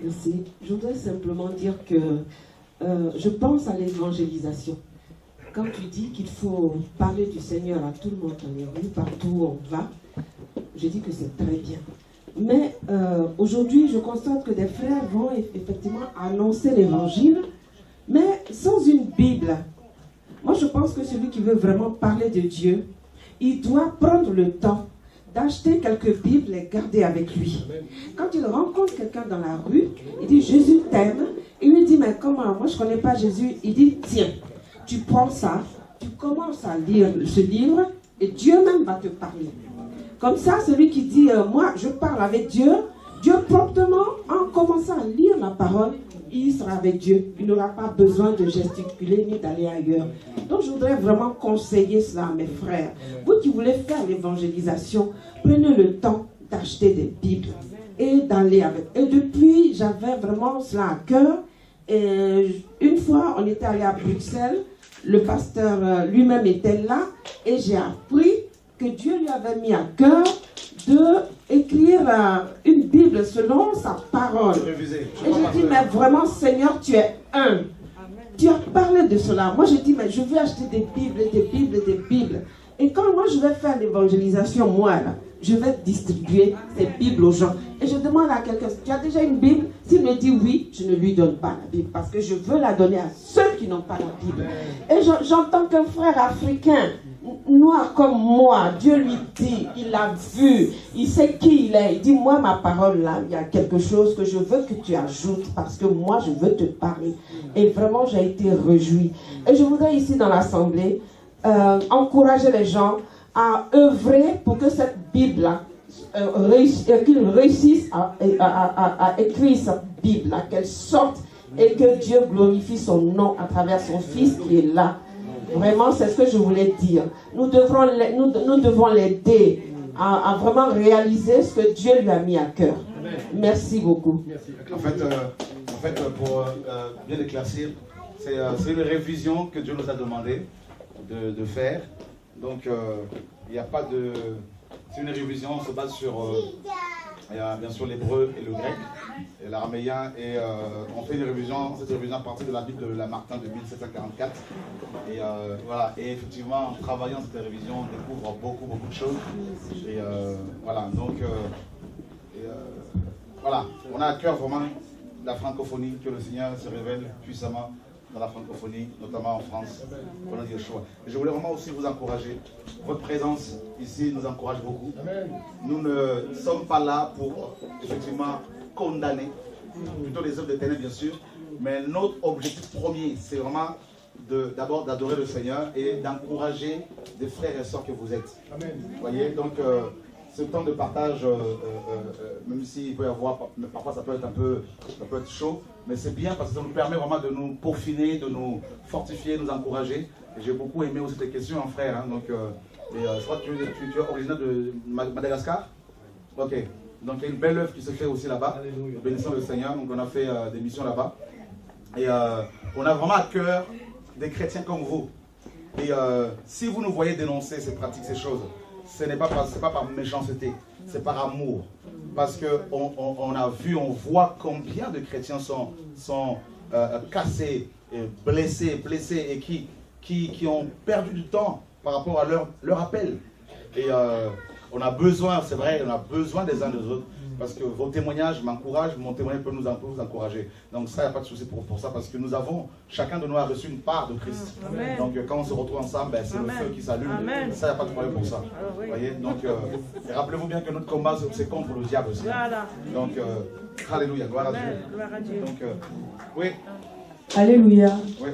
Merci. Je voudrais simplement dire que je pense à l'évangélisation. Quand tu dis qu'il faut parler du Seigneur à tout le monde dans les rues, partout où on va, je dis que c'est très bien. Mais aujourd'hui, je constate que des frères vont effectivement annoncer l'évangile, mais sans une Bible. Moi, je pense que celui qui veut vraiment parler de Dieu, il doit prendre le temps d'acheter quelques Bibles et garder avec lui. Quand il rencontre quelqu'un dans la rue, il dit « Jésus t'aime ». Il lui dit « Mais comment? Moi, je ne connais pas Jésus ». Il dit « Tiens, tu prends ça, tu commences à lire ce livre et Dieu même va te parler ». Comme ça, celui qui dit « Moi, je parle avec Dieu », Dieu promptement, en commençant à lire la parole, il sera avec Dieu. Il n'aura pas besoin de gesticuler ni d'aller ailleurs. Donc, je voudrais vraiment conseiller cela à mes frères. Vous qui voulez faire l'évangélisation, prenez le temps d'acheter des Bibles et d'aller avec. Et depuis, j'avais vraiment cela à cœur. Et une fois, on était allé à Bruxelles, le pasteur lui-même était là, et j'ai appris que Dieu lui avait mis à cœur d'écrire une Bible selon sa parole. Et j'ai dit, mais vraiment, Seigneur, tu es un. Tu as parlé de cela. Moi, j'ai dit, mais je veux acheter des Bibles, des Bibles, des Bibles. Et quand moi, je vais faire l'évangélisation, moi, là, je vais distribuer ces Bibles aux gens. Et je demande à quelqu'un, tu as déjà une Bible? S'il me dit oui, je ne lui donne pas la Bible. Parce que je veux la donner à ceux qui n'ont pas la Bible. Et j'entends qu'un frère africain, noir comme moi, Dieu lui dit, il l'a vu, il sait qui il est. Il dit, moi, ma parole là, il y a quelque chose que je veux que tu ajoutes parce que moi, je veux te parler. Et vraiment, j'ai été réjouie. Et je voudrais ici dans l'Assemblée encourager les gens à œuvrer pour que cette Bible-là, qu'ils réussissent à écrire cette Bible-là, qu'elle sorte et que Dieu glorifie son nom à travers son Fils qui est là. Vraiment, c'est ce que je voulais dire. Nous devons l'aider à vraiment réaliser ce que Dieu lui a mis à cœur. Merci beaucoup. En fait, pour bien éclaircir, c'est une révision que Dieu nous a demandé de faire. Donc, il n'y a pas de... C'est une révision, on se base sur... il y a bien sûr l'hébreu et le grec, et l'araméen, et on fait une révision, cette révision à partir de la Bible de Lamartine de 1744. Et voilà, et effectivement, en travaillant cette révision, on découvre beaucoup de choses. Et voilà, donc, voilà, on a à cœur vraiment la francophonie, que le Seigneur se révèle puissamment dans la francophonie, notamment en France, au nom de Yeshua. Et je voulais vraiment aussi vous encourager. Votre présence ici nous encourage beaucoup. Nous ne sommes pas là pour effectivement condamner, plutôt les œuvres de ténèbres bien sûr, mais notre objectif premier, c'est vraiment d'abord d'adorer le Seigneur et d'encourager des frères et sœurs que vous êtes. Vous voyez, donc ce temps de partage, même s'il peut y avoir, parfois ça peut être un peu chaud, mais c'est bien parce que ça nous permet vraiment de nous peaufiner, de nous fortifier, nous encourager. Et j'ai beaucoup aimé aussi tes questions, hein, frère. Hein, donc, je crois que tu es originaire de Madagascar. Ok. Donc il y a une belle œuvre qui se fait aussi là-bas. Bénissons le Seigneur. Donc on a fait des missions là-bas. Et on a vraiment à cœur des chrétiens comme vous. Et si vous nous voyez dénoncer ces pratiques, ces choses, ce n'est pas par méchanceté, c'est par amour. Parce qu'on a vu, on voit combien de chrétiens sont cassés, et blessés et qui ont perdu du temps par rapport à leur appel. Et on a besoin, c'est vrai, on a besoin des uns des autres. parce que vos témoignages m'encouragent, mon témoignage peut vous encourager. Donc ça, il n'y a pas de souci pour ça, parce que nous avons, chacun de nous a reçu une part de Christ. Amen. Donc quand on se retrouve ensemble, ben, c'est le feu qui s'allume. Ça, il n'y a pas de problème pour ça. Oui. Voyez. Donc rappelez-vous bien que notre combat, c'est contre le diable aussi. Voilà. Donc, alléluia, gloire à Dieu. Gloire à Dieu. Donc, oui. Alléluia. Oui.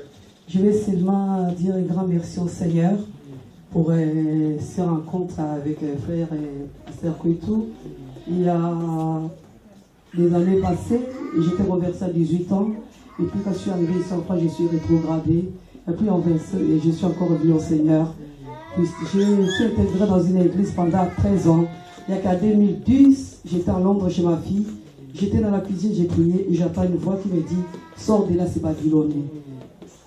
Je vais seulement dire un grand merci au Seigneur pour ces rencontres avec frère et sœur Kouitou. Il y a des années passées, j'étais convertie à 18 ans. Et puis quand je suis arrivée ici en France, je suis rétrogradée. Et puis je suis encore revenue au Seigneur. Puis, je suis intégrée dans une église pendant 13 ans. Il n'y a qu'à 2010, j'étais à Londres chez ma fille. J'étais dans la cuisine, j'ai prié et j'entends une voix qui me dit « Sors de là, c'est babylonais ».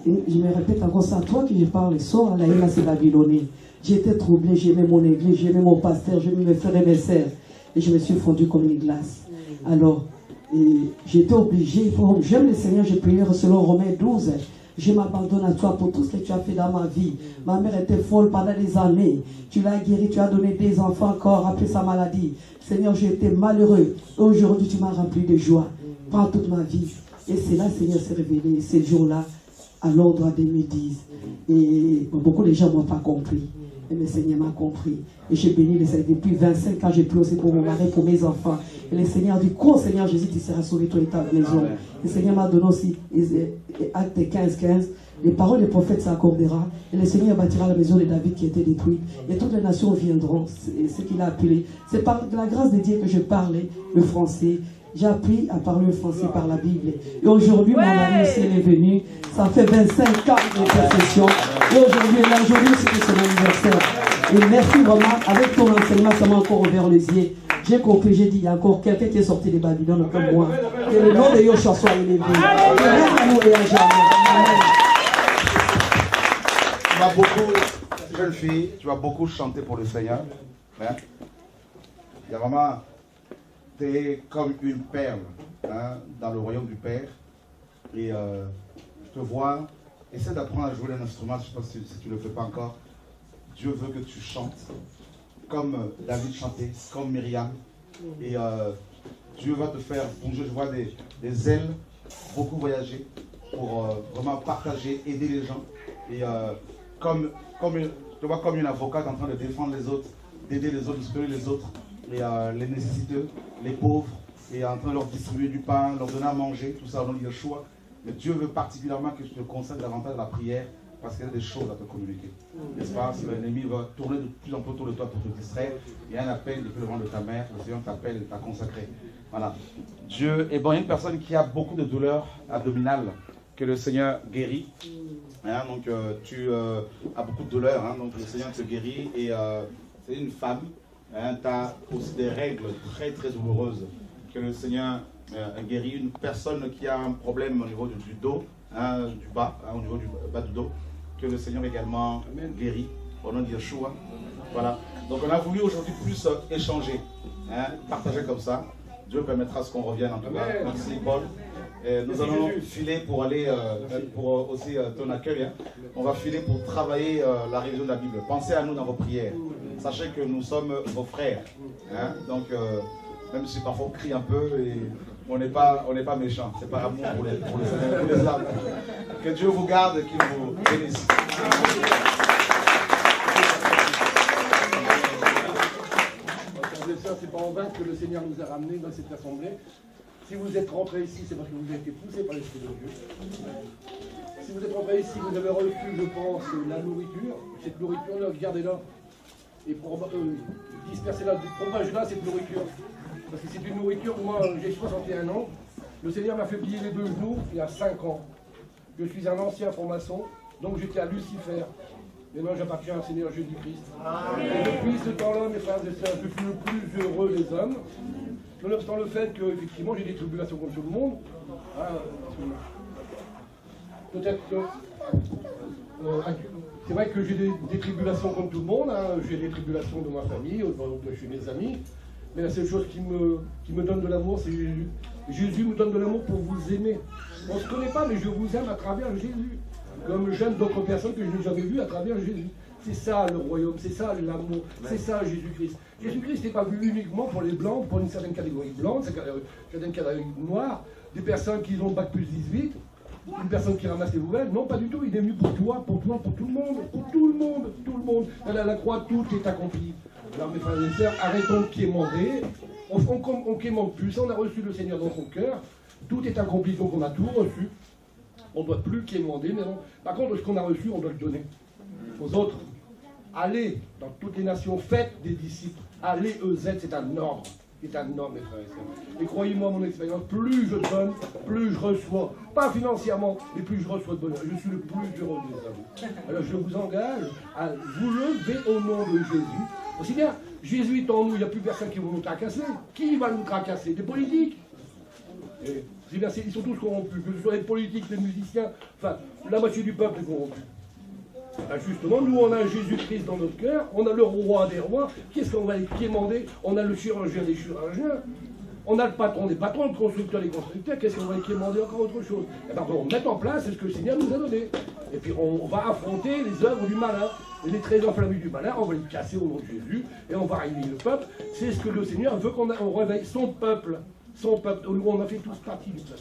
Et je me répète encore, c'est à toi que je parle, sors là, c'est babylonais. J'étais troublée, j'aimais mon église, j'aimais mon pasteur, j'aimais mes frères et mes sœurs. Et je me suis fondue comme une glace. Alors, j'étais obligée, j'aime le Seigneur, j'ai prié selon Romains 12. Je m'abandonne à toi pour tout ce que tu as fait dans ma vie. Ma mère était folle pendant des années. Tu l'as guérie, tu as donné des enfants encore après sa maladie. Seigneur, j'ai été malheureux. Et aujourd'hui, tu m'as rempli de joie. Pendant toute ma vie. Et c'est là, Seigneur, s'est révélé. Ces jours-là, à Londres en 2010. Et beaucoup de gens ne m'ont pas compris. Et le Seigneur m'a compris. Et j'ai béni le Seigneur. Depuis 25 ans, j'ai prié aussi pour mon mari, pour mes enfants. Et le Seigneur dit, cours Seigneur Jésus, tu seras sauvé, toi et ta maison. Amen. Le Seigneur m'a donné aussi Actes 15:15. Les paroles des prophètes s'accordera. Et le Seigneur bâtira la maison de David qui était détruite. Et toutes les nations viendront. C'est ce qu'il a appelé. C'est par la grâce de Dieu que je parlais le français. J'ai appris à parler le français par la Bible. Et aujourd'hui, mon mari aussi est venu. Ça fait 25 ans d'intercession. Et aujourd'hui, c'est son anniversaire. Et merci vraiment. Avec ton enseignement, ça m'a encore ouvert les yeux. J'ai compris, j'ai dit, il y a encore quelqu'un qui est sorti de Babylone comme moi. Que le nom de Yoshua soit élevé. Alléluia, jamais. Tu vas beaucoup, jeune fille, tu vas beaucoup chanter pour le Seigneur. Hein? Il y a vraiment... Tu es comme une perle dans le royaume du Père. Et je te vois, essaie d'apprendre à jouer un instrument, je ne sais pas si tu ne le fais pas encore. Dieu veut que tu chantes comme David chantait, comme Myriam. Et Dieu va te faire bouger, je vois des ailes, beaucoup voyager pour vraiment partager, aider les gens. Et je te vois comme une avocate en train de défendre les autres, d'aider les autres, de soutenir les autres. Les nécessiteux, les pauvres, et en train de leur distribuer du pain, leur donner à manger, tout ça au nom de Yeshua. Mais Dieu veut particulièrement que tu te consacres davantage à la prière, parce qu'il y a des choses à te communiquer. N'est-ce pas? Si l'ennemi va tourner de plus en plus autour de toi pour te distraire, il y a un appel depuis le ventre de ta mère, le Seigneur t'appelle et t'a consacré. Voilà. Dieu est bon. Il y a une personne qui a beaucoup de douleurs abdominales que le Seigneur guérit. Hein, donc tu as beaucoup de douleurs, hein, donc le Seigneur te guérit, et c'est une femme. Hein, tu as aussi des règles très très douloureuses que le Seigneur guérit. Une personne qui a un problème au niveau du dos, hein, du bas, hein, au niveau du bas du dos, que le Seigneur également guérit au nom de Yeshua. Voilà. Donc on a voulu aujourd'hui plus échanger, hein, partager comme ça. Dieu permettra ce qu'on revienne en tout cas. Merci Paul. Nous allons filer pour aller, pour aussi ton accueil, hein. On va filer pour travailler la révision de la Bible. Pensez à nous dans vos prières. Sachez que nous sommes vos frères. Hein. Donc, même si parfois on crie un peu, et on n'est pas méchants. C'est par amour pour les âmes. Que Dieu vous garde et qu'il vous bénisse. C'est pas en vain que le Seigneur nous a ramenés dans cette assemblée. Si vous êtes rentrés ici, c'est parce que vous avez été poussés par l'Esprit de Dieu. Si vous êtes rentrés ici, vous avez reçu, je pense, la nourriture. Cette nourriture-là, gardez-la. Et dispersez-la, propagez-la, cette nourriture. Parce que c'est une nourriture, moi j'ai 61 ans. Le Seigneur m'a fait plier les deux genoux il y a 5 ans. Je suis un ancien franc-maçon, donc j'étais à Lucifer. Maintenant j'appartiens au Seigneur Jésus-Christ. Et depuis ce temps-là, mes frères et sœurs, je suis le plus heureux des hommes. Nonobstant le fait qu'effectivement j'ai des tribulations comme tout le monde. Peut-être que c'est vrai que j'ai des tribulations comme tout le monde. Hein. J'ai des tribulations de ma famille, de chez mes amis. Mais la seule chose qui me donne de l'amour, c'est Jésus. Jésus me donne de l'amour pour vous aimer. On ne se connaît pas, mais je vous aime à travers Jésus. Comme j'aime d'autres personnes que je n'ai jamais vues à travers Jésus. C'est ça le royaume, c'est ça l'amour, c'est ça Jésus-Christ. Jésus-Christ n'est pas vu uniquement pour les blancs, pour une certaine catégorie blanche, une certaine catégorie noire, des personnes qui ont bac plus 18, une personne qui ramasse les poubelles. Non, pas du tout. Il est venu pour toi, pour tout le monde, pour tout le monde, tout le monde. À la croix, tout est accompli. Alors mes frères et sœurs, arrêtons de quémander. On quémande plus. On a reçu le Seigneur dans son cœur. Tout est accompli, donc on a tout reçu. On ne doit plus quémander, mais non. Par contre, ce qu'on a reçu, on doit le donner aux autres. Allez dans toutes les nations, faites des disciples. Allez, EZ, c'est un ordre. C'est un ordre, mes frères et sœurs. Et croyez-moi, mon expérience, plus je donne, plus je reçois. Pas financièrement, mais plus je reçois de bonheur. Je suis le plus heureux des hommes. Alors je vous engage à vous lever au nom de Jésus. Aussi bien, Jésus est en nous, il n'y a plus personne qui va nous tracasser. Qui va nous tracasser? Des politiques. Et, bien, ils sont tous corrompus, que ce soit les politiques, les musiciens, enfin, la moitié du peuple est corrompu. Ben justement, nous, on a Jésus-Christ dans notre cœur, on a le roi des rois. Qu'est-ce qu'on va les quémander? On a le chirurgien des chirurgiens, on a le patron des patrons, le constructeur des constructeurs. Qu'est-ce qu'on va les quémander? Encore autre chose. Et ben, on met en place ce que le Seigneur nous a donné. Et puis, on va affronter les œuvres du malin. Et les traits enflammés du malin, on va les casser au nom de Jésus, et on va réunir le peuple. C'est ce que le Seigneur veut qu'on réveille son peuple. Son peuple, où on a fait tous partie du peuple.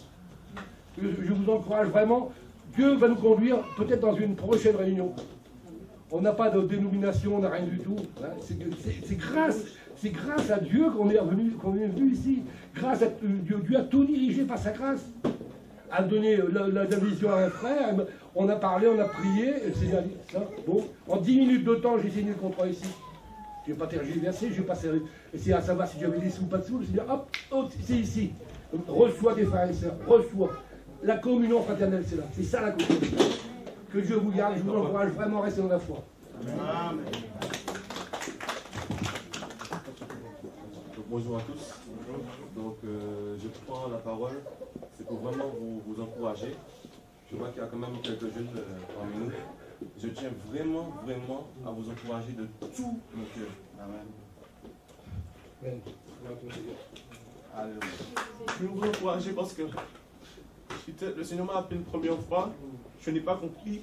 Je vous encourage vraiment. Dieu va nous conduire peut-être dans une prochaine réunion. On n'a pas de dénomination, on n'a rien du tout. Hein. C'est grâce à Dieu qu'on est venu ici. Grâce à Dieu. Dieu a tout dirigé par sa grâce. A donné la vision à un frère. On a parlé, on a prié. Et le Seigneur a dit ça. Bon, en 10 minutes de temps, j'ai signé le contrat ici. Je ne vais pas tergiverser, je ne vais pas essayer à savoir si j'avais des sous ou pas de sous. Je vais dire, hop, c'est ici. Donc, reçois des frères et sœurs, reçois. La communion fraternelle, c'est là. C'est ça la communion. Que Dieu vous garde, je vous encourage vraiment à rester dans la foi. Amen. Bonjour à tous. Donc, je prends la parole. C'est pour vraiment vous encourager. Je vois qu'il y a quand même quelques jeunes parmi nous. Je tiens vraiment à vous encourager de tout mon cœur. Amen. Je veux vous encourager parce que le Seigneur m'a appelé une première fois. Je n'ai pas compris.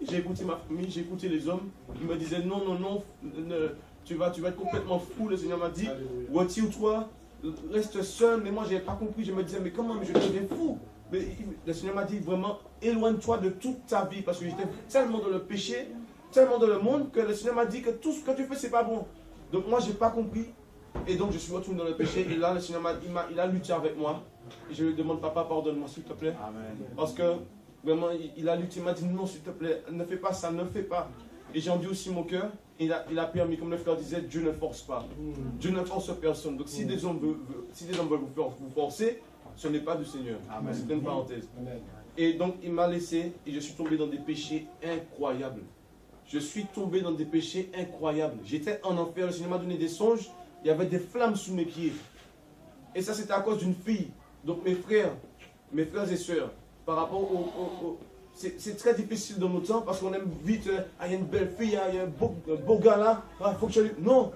J'ai écouté ma famille, j'ai écouté les hommes. Ils me disaient non, tu vas être complètement fou. Le Seigneur m'a dit, retire-toi, reste seul. Mais moi, je n'avais pas compris. Je me disais, mais comment je deviens fou? Mais le Seigneur m'a dit vraiment, éloigne-toi de toute ta vie. Parce que j'étais tellement dans le péché, tellement dans le monde, que le Seigneur m'a dit que tout ce que tu fais, c'est pas bon. Donc moi, je n'ai pas compris. Et donc, je suis retourné dans le péché. Et là, le Seigneur il a lutté avec moi. Et je lui demande, papa, pardonne-moi, s'il te plaît. Amen. Parce que vraiment, il a lutté. Il m'a dit, non, s'il te plaît, ne fais pas ça, ne fais pas. Et j'ai enduit aussi mon cœur. Il a permis, comme le frère disait, Dieu ne force pas. Dieu ne force personne. Donc, si des hommes veulent vous forcer, ce n'est pas du Seigneur. C'est une parenthèse. Amen. Et donc, il m'a laissé et je suis tombé dans des péchés incroyables. Je suis tombé dans des péchés incroyables. J'étais en enfer. Le Seigneur m'a donné des songes. Il y avait des flammes sous mes pieds. Et ça, c'était à cause d'une fille. Donc, mes frères et sœurs, par rapport au c'est très difficile dans nos temps parce qu'on aime vite, il y a une belle fille, il y a un beau gars là, il faut que je lui... Non.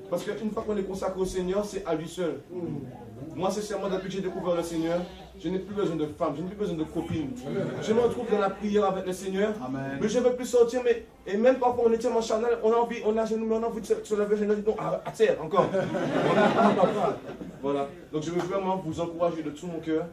Parce qu'une fois qu'on est consacré au Seigneur, c'est à lui seul. Moi, sincèrement, depuis que j'ai découvert le Seigneur, je n'ai plus besoin de femmes, je n'ai plus besoin de copines. Je me retrouve dans la prière avec le Seigneur. Amen. Mais je ne veux plus sortir. Et même parfois, on est tellement charnel, on a envie de se lever, je dis non, à terre, encore. Voilà. Donc, je veux vraiment vous encourager de tout mon cœur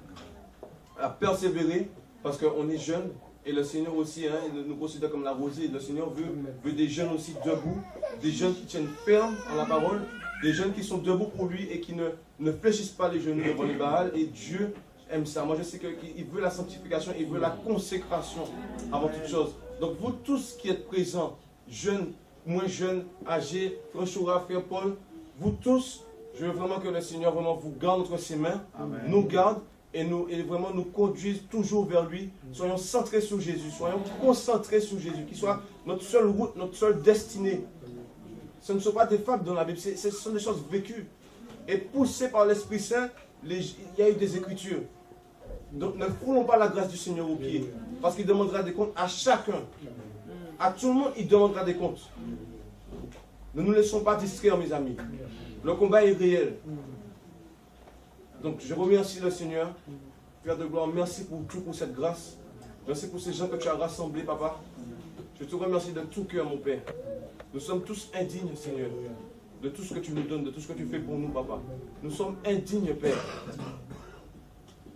à persévérer parce qu'on est jeunes. Et le Seigneur aussi, hein, il nous considère comme la rosée. Le Seigneur veut des jeunes aussi debout, des jeunes qui tiennent ferme en la parole, des jeunes qui sont debout pour lui et qui ne fléchissent pas les genoux devant les Baals. Et Dieu aime ça. Moi, je sais qu'il veut la sanctification, il veut la consécration avant toute chose. Donc, vous tous qui êtes présents, jeunes, moins jeunes, âgés, frère Choura, frère Paul, vous tous, je veux vraiment que le Seigneur vraiment vous garde entre ses mains, Amen. Nous garde. Et vraiment nous conduise toujours vers lui. Soyons centrés sur Jésus, soyons concentrés sur Jésus, qui soit notre seule route, notre seule destinée. Ce ne sont pas des fables dans la Bible, ce sont des choses vécues. Et poussées par l'Esprit Saint, il y a eu des Écritures. Donc ne foulons pas la grâce du Seigneur aux pieds, parce qu'il demandera des comptes à chacun. À tout le monde, il demandera des comptes. Ne nous laissons pas distraire, mes amis. Le combat est réel. Donc je remercie le Seigneur, Père de gloire, merci pour tout, pour cette grâce. Merci pour ces gens que tu as rassemblés, Papa. Je te remercie de tout cœur, mon Père. Nous sommes tous indignes, Seigneur. de tout ce que tu nous donnes, de tout ce que tu fais pour nous, papa. Nous sommes indignes, Père.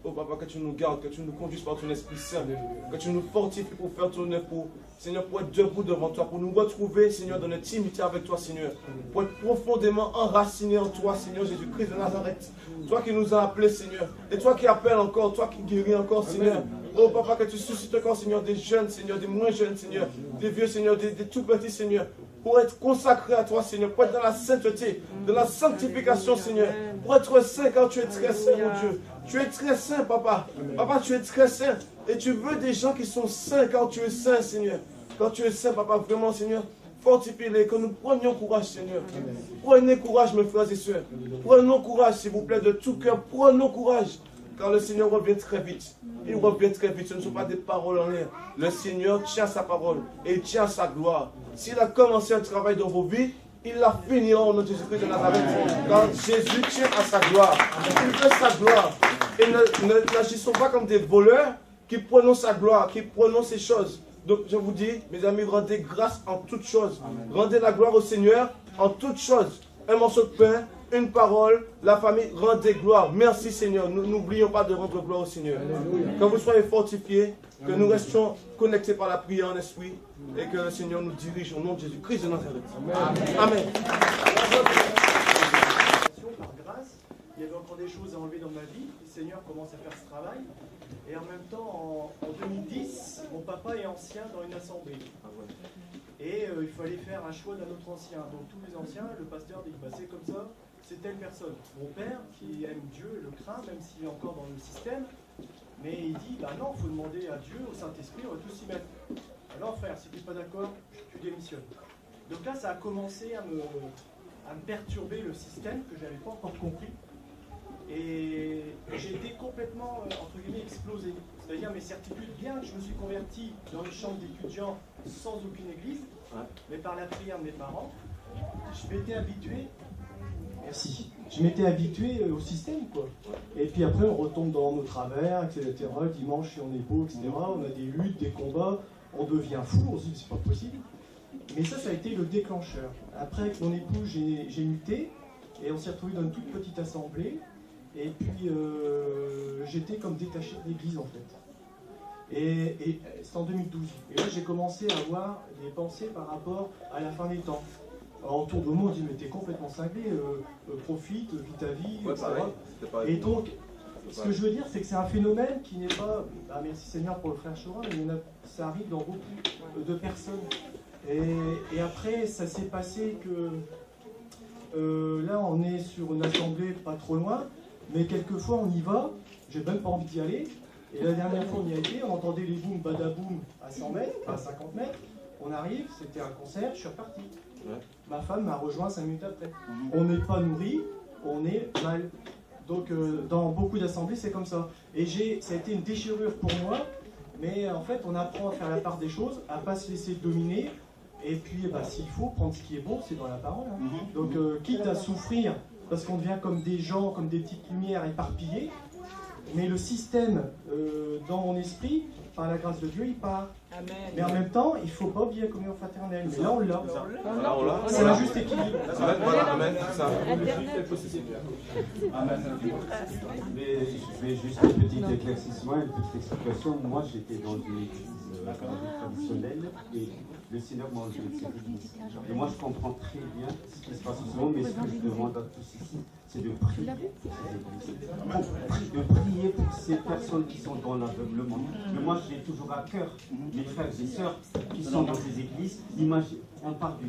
Oh papa, que tu nous gardes, que tu nous conduises par ton Esprit Saint, que tu nous fortifies pour faire ton œuvre, Seigneur, pour être debout devant toi, pour nous retrouver, Seigneur, dans notre intimité avec toi, Seigneur, pour être profondément enracinés en toi, Seigneur Jésus-Christ de Nazareth. Toi qui nous as appelés, Seigneur, et toi qui appelles encore, toi qui guéris encore, Seigneur. Oh papa, que tu suscites encore, Seigneur, des jeunes, Seigneur, des moins jeunes, Seigneur, des vieux, Seigneur, des tout petits, Seigneur, pour être consacrés à toi, Seigneur, pour être dans la sainteté, dans la sanctification, Seigneur, pour être saint car tu es très saint, mon Dieu. Tu es très saint, papa. Papa, tu es très saint. Et tu veux des gens qui sont saints car tu es saint, Seigneur. Quand tu es saint, papa, vraiment, Seigneur, fortifie-les, que nous prenions courage, Seigneur. Prenez courage, mes frères et sœurs. Prenons courage, s'il vous plaît, de tout cœur. Prenons courage, car le Seigneur revient très vite. Il revient très vite. Ce ne sont pas des paroles en l'air. Le Seigneur tient sa parole et il tient sa gloire. S'il a commencé un travail dans vos vies, il la finira au nom de Jésus-Christ de Nazareth. Car Jésus tient à sa gloire. Il veut sa gloire. Et n'agissons pas comme des voleurs qui prenons sa gloire, qui prenons ces choses. Donc je vous dis, mes amis, rendez grâce en toutes choses. Rendez la gloire au Seigneur en toutes choses. Un morceau de pain, une parole, la famille, rendez gloire. Merci Seigneur. Nous n'oublions pas de rendre gloire au Seigneur. Que vous soyez fortifiés, que nous restions connectés par la prière en esprit et que le Seigneur nous dirige au nom de Jésus-Christ de Nazareth. Amen. Par grâce, il y avait encore des choses à enlever dans ma vie. Le Seigneur commence à faire ce travail. Et en même temps, en 2010, mon papa est ancien dans une assemblée. Et il fallait faire un choix d'un autre ancien. Donc tous les anciens, le pasteur dit, bah, c'est comme ça, c'est telle personne. Mon père, qui aime Dieu, le craint, même s'il est encore dans le système, mais il dit, bah non, il faut demander à Dieu, au Saint-Esprit, on va tous s'y mettre. Alors frère, si tu n'es pas d'accord, tu démissionnes. Donc là, ça a commencé à me perturber le système que je n'avais pas encore compris. Et j'ai été complètement, entre guillemets, explosé. C'est-à-dire mes certitudes, bien que je me suis converti dans une chambre d'étudiants sans aucune église, mais par la prière de mes parents, je m'étais habitué, merci, je m'étais habitué au système, quoi. Et puis après, on retombe dans nos travers, etc. Dimanche, on est beau, etc. On a des luttes, des combats, on devient fou, on se dit, c'est pas possible. Mais ça a été le déclencheur. Après, avec mon époux, j'ai muté, et on s'est retrouvé dans une toute petite assemblée. Et puis, j'étais comme détaché de l'église, en fait. Et c'est en 2012. Et là, j'ai commencé à avoir des pensées par rapport à la fin des temps. Alors, autour de moi, on dit, mais t'es complètement cinglé, profite, vis ta vie, etc. Et donc, ce que je veux dire, c'est que c'est un phénomène qui n'est pas... Ah, merci Seigneur pour le frère Chorin, mais ça arrive dans beaucoup de personnes. Et après, ça s'est passé que... là, on est sur une assemblée pas trop loin, mais quelquefois, on y va, j'ai même pas envie d'y aller. Et la dernière fois, on y a été, on entendait les booms, badaboum à 100 mètres, à 50 mètres. On arrive, c'était un concert, je suis reparti. Ma femme m'a rejoint 5 minutes après. On n'est pas nourri, on est mal. Donc, dans beaucoup d'assemblées, c'est comme ça. Et ça a été une déchirure pour moi, mais en fait, on apprend à faire la part des choses, à ne pas se laisser dominer. Et puis, bah, s'il faut prendre ce qui est bon, c'est dans la parole. Hein. Donc, quitte à souffrir, parce qu'on devient comme des gens, comme des petites lumières éparpillées, mais le système, dans mon esprit, par la grâce de Dieu, il part. Amen. Mais en même temps, il ne faut pas oublier la communion fraternelle. Mais là, on l'a. C'est un juste équilibre. Amen. Je vais juste un petit éclaircissement, une petite explication. Moi, j'étais dans une église traditionnelle et le Seigneur m'a enlevé de cette église. Et moi, je comprends très bien ce qui se passe en ce moment, mais ce que je demande à tous ici, c'est de prier pour ces églises. De prier pour ces personnes qui sont dans l'aveuglement. Mais moi, j'ai toujours à cœur mes frères et sœurs qui sont dans ces églises. On parle du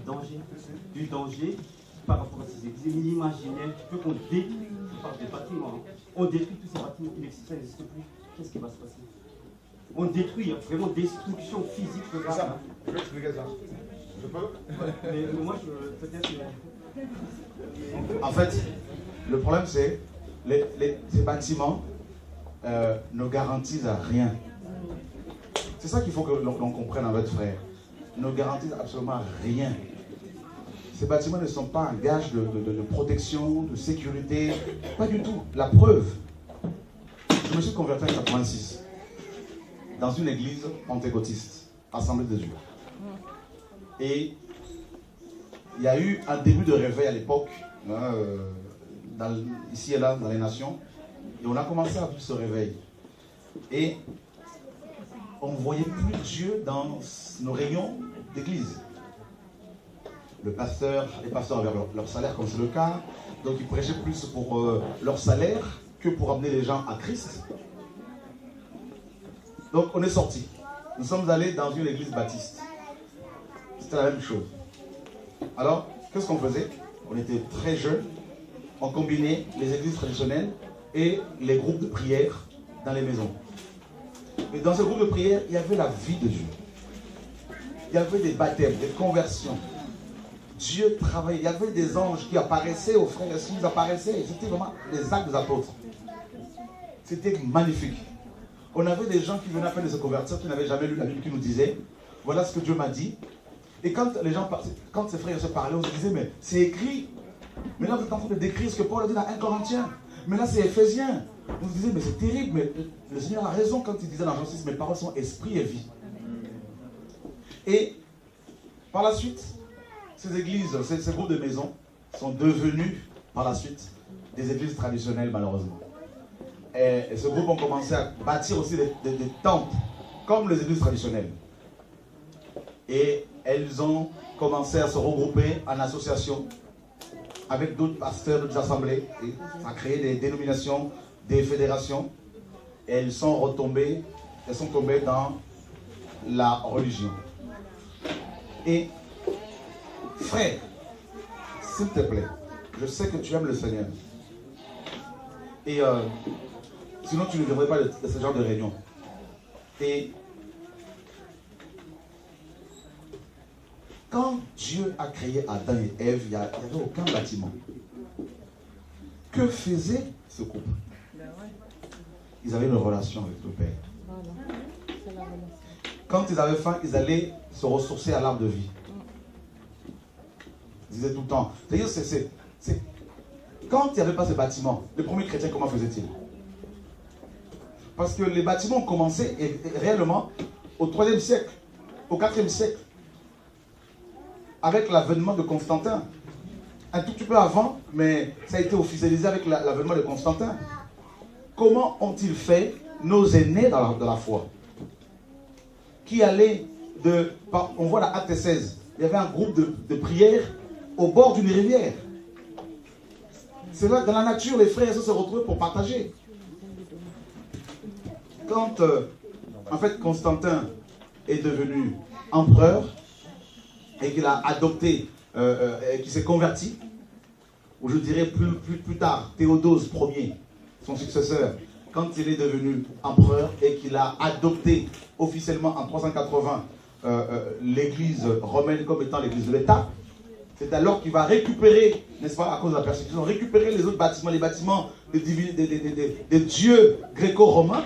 danger par rapport à ces églises. Mais imaginez un petit peu qu'on détruit, je parle des bâtiments, on détruit tous ces bâtiments qui n'existent plus. Qu'est-ce qui va se passer? On détruit, il y a vraiment destruction physique. Je vais expliquer ça. Je peux? Mais moi, peut-être... En fait, le problème c'est ces bâtiments ne garantissent rien. C'est ça qu'il faut que l'on comprenne avec frère. Ne garantissent absolument rien. Ces bâtiments ne sont pas un gage de protection, de sécurité. Pas du tout. La preuve, je me suis converti en 1986 dans une église pentecôtiste, Assemblée de Dieu. Et il y a eu un début de réveil à l'époque, hein, ici et là, dans les nations. Et on a commencé à vivre ce réveil. Et on ne voyait plus Dieu dans nos réunions d'église. Les pasteurs avaient leur salaire, comme c'est le cas. Donc ils prêchaient plus pour leur salaire que pour amener les gens à Christ. Donc on est sortis. Nous sommes allés dans une église baptiste. C'était la même chose. Alors, qu'est-ce qu'on faisait? On était très jeunes. On combinait les églises traditionnelles et les groupes de prière dans les maisons. Et dans ce groupe de prière, il y avait la vie de Dieu. Il y avait des baptêmes, des conversions. Dieu travaillait. Il y avait des anges qui apparaissaient aux frères et sœurs. Ils apparaissaient. C'était vraiment les actes des apôtres. C'était magnifique. On avait des gens qui venaient à peine de se convertir, qui n'avaient jamais lu la Bible, qui nous disaient, voilà ce que Dieu m'a dit. Et quand les gens, quand ces frères se parlaient, on se disait, mais c'est écrit. Mais là, vous êtes en train de décrire ce que Paul a dit dans 1 Corinthiens. Mais là, c'est Éphésiens. On se disait, mais c'est terrible. Mais le Seigneur a raison quand il disait dans Jean 6, mes paroles sont esprit et vie. Et par la suite, ces églises, ces groupes de maisons sont devenus par la suite des églises traditionnelles, malheureusement. Et ce groupe ont commencé à bâtir aussi des temples comme les églises traditionnelles. Et elles ont commencé à se regrouper en association avec d'autres pasteurs, d'autres assemblées, et à créer des dénominations, des fédérations. Et elles sont tombées dans la religion. Et frère, s'il te plaît, je sais que tu aimes le Seigneur. Et sinon tu ne viendrais pas de ce genre de réunion. Et quand Dieu a créé Adam et Ève, il n'y avait aucun bâtiment. Que faisait ce couple? Ils avaient une relation avec le Père. Quand ils avaient faim, ils allaient se ressourcer à l'arbre de vie. Ils disaient tout le temps. C'est-à-dire, quand il n'y avait pas ce bâtiment, les premiers chrétiens, comment faisaient-ils? Parce que les bâtiments ont commencé réellement au 3e siècle, au 4e siècle, avec l'avènement de Constantin. Un tout petit peu avant, mais ça a été officialisé avec l'avènement de Constantin. Comment ont-ils fait nos aînés dans la foi? Qui allaient on voit dans Acte 16, il y avait un groupe de prière au bord d'une rivière. C'est là, dans la nature, les frères se retrouvaient pour partager. Quand, en fait, Constantin est devenu empereur et qu'il a adopté, qu'il s'est converti, ou je dirais plus tard, Théodose Ier, son successeur, quand il est devenu empereur et qu'il a adopté officiellement en 380 l'église romaine comme étant l'église de l'État, c'est alors qu'il va récupérer, n'est-ce pas, à cause de la persécution, récupérer les autres bâtiments, les bâtiments des dieux gréco-romains,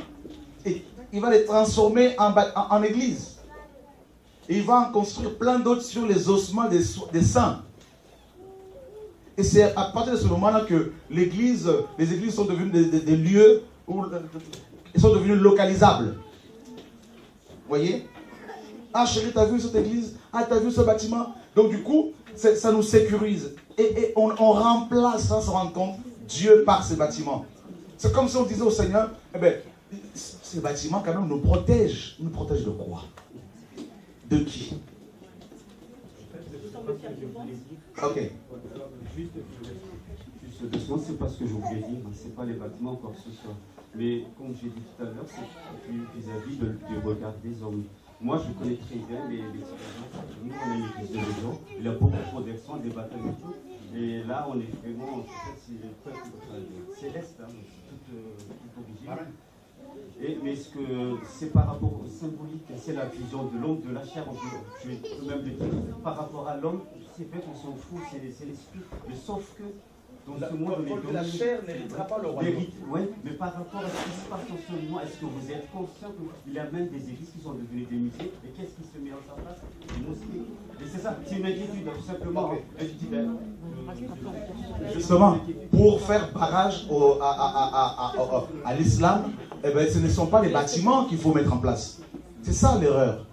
et il va les transformer en église. Et il va en construire plein d'autres sur les ossements des saints. Et c'est à partir de ce moment-là que les églises sont devenues des lieux où elles sont devenues localisables. Vous voyez? Ah chérie, t'as vu cette église? Ah, t'as vu ce bâtiment? Donc du coup, ça nous sécurise. Et on remplace sans se rendre compte Dieu par ces bâtiments. C'est comme si on disait au Seigneur, eh bien, ces bâtiments quand même nous protègent. Ils nous protègent de quoi? De qui? Ok. Juste doucement, c'est pas ce que je voulais dire, c'est pas les bâtiments ou quoi que ce soit. Mais comme j'ai dit tout à l'heure, c'est vis-à-vis du regard des hommes. Moi, je connais très bien les citoyens. Nous, on est une église de maison. Il y a beaucoup de conversions, des batailles et tout. Et là, on est vraiment, je sais pas si le peuple céleste, hein, toute origine. Mais ce que c'est par rapport au symbolique, c'est la vision de l'homme, de la chair. Je vais même le dire. Par rapport à l'homme, c'est vrai qu'on s'en fout, c'est l'esprit. Mais sauf que dans ce monde, la chair n'héritera pas le royaume. Oui, mais par rapport à ce qui se passe en ce moment, est-ce que vous êtes conscient qu'il y a même des églises qui sont devenues des musées? Et qu'est-ce qui se met en sa place? Des mosquées. Et c'est ça, c'est une inquiétude, tout simplement. Justement, pour faire barrage à l'islam, eh ben, ce ne sont pas les bâtiments qu'il faut mettre en place. C'est ça l'erreur.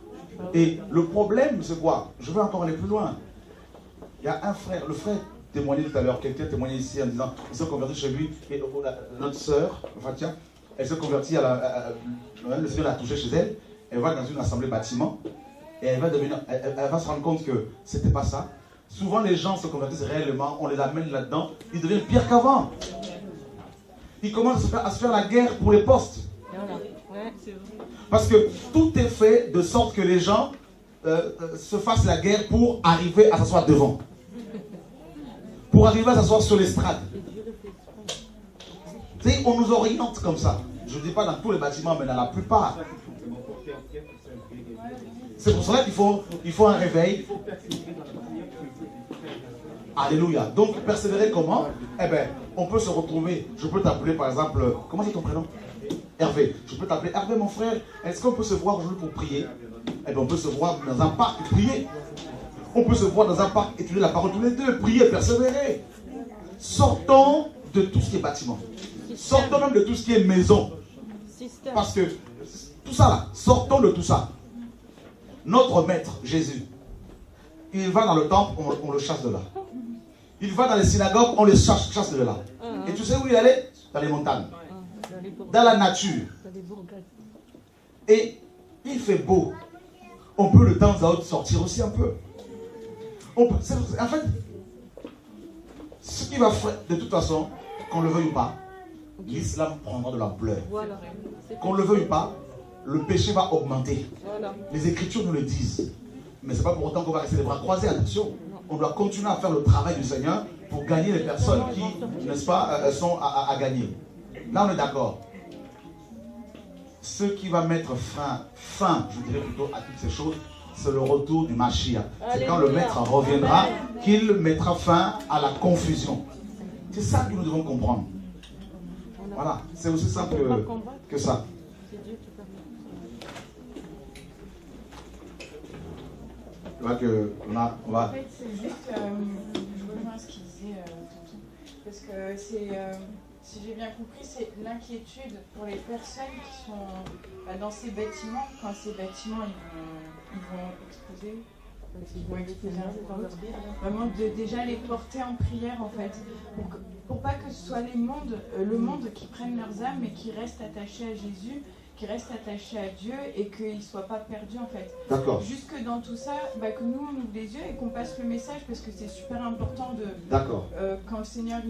Et le problème, c'est quoi? Je vais encore aller plus loin. Il y a un frère, le frère témoignait tout à l'heure, quelqu'un témoignait ici en disant, ils sont convertis chez lui, et notre sœur, Fatia, elle s'est convertie le Seigneur l'a touchée chez elle, elle va dans une assemblée bâtiment, et elle va se rendre compte que c'était pas ça. Souvent les gens se convertissent réellement, on les amène là-dedans, ils deviennent pires qu'avant. Ils commencent à se faire la guerre pour les postes. Parce que tout est fait de sorte que les gens se fassent la guerre pour arriver à s'asseoir devant. Pour arriver à s'asseoir sur l'estrade. Tu sais, on nous oriente comme ça. Je ne dis pas dans tous les bâtiments, mais dans la plupart. C'est pour cela qu'il faut un réveil. Alléluia. Donc, persévérer comment? Eh bien, on peut se retrouver. Je peux t'appeler par exemple. Comment c'est ton prénom? Hervé. Je peux t'appeler Hervé, mon frère. Est-ce qu'on peut se voir aujourd'hui pour prier? Eh bien, on peut se voir dans un parc et prier. On peut se voir dans un parc, étudier la parole tous les deux, prier, persévérer. Sortons de tout ce qui est bâtiment. Sortons même de tout ce qui est maison. Parce que tout ça là, sortons de tout ça. Notre maître, Jésus, il va dans le temple, on le chasse de là. Il va dans les synagogues, on le chasse de là. Et tu sais où il allait? Dans les montagnes. Dans la nature. Et il fait beau. On peut de temps à autre sortir aussi un peu. En fait, ce qui va faire, de toute façon, qu'on le veuille ou pas, l'islam prendra de l'ampleur. Voilà. Qu'on le veuille ou pas, le péché va augmenter. Voilà. Les Écritures nous le disent. Mais ce n'est pas pour autant qu'on va rester les bras croisés. Attention, on doit continuer à faire le travail du Seigneur pour gagner les personnes qui, n'est-ce pas, sont à gagner. Là, on est d'accord. Ce qui va mettre fin, je dirais plutôt, à toutes ces choses, c'est le retour du Mashiach. C'est quand le maître reviendra qu'il mettra fin à la confusion. C'est ça que nous devons comprendre. Voilà, c'est aussi simple que ça. On va... En fait, c'est juste, je rejoins ce qu'il disait tonton, parce que c'est, si j'ai bien compris, c'est l'inquiétude pour les personnes qui sont dans ces bâtiments, quand ces bâtiments ils vont exploser, vraiment de déjà les porter en prière en fait, pour pas que ce soit le monde qui prenne leurs âmes et qui restent attachés à Jésus, qui restent attachés à Dieu et qu'ils ne soient pas perdus en fait. D'accord. Jusque dans tout ça, que nous on ouvre les yeux et qu'on passe le message parce que c'est super important de... D'accord. Quand le Seigneur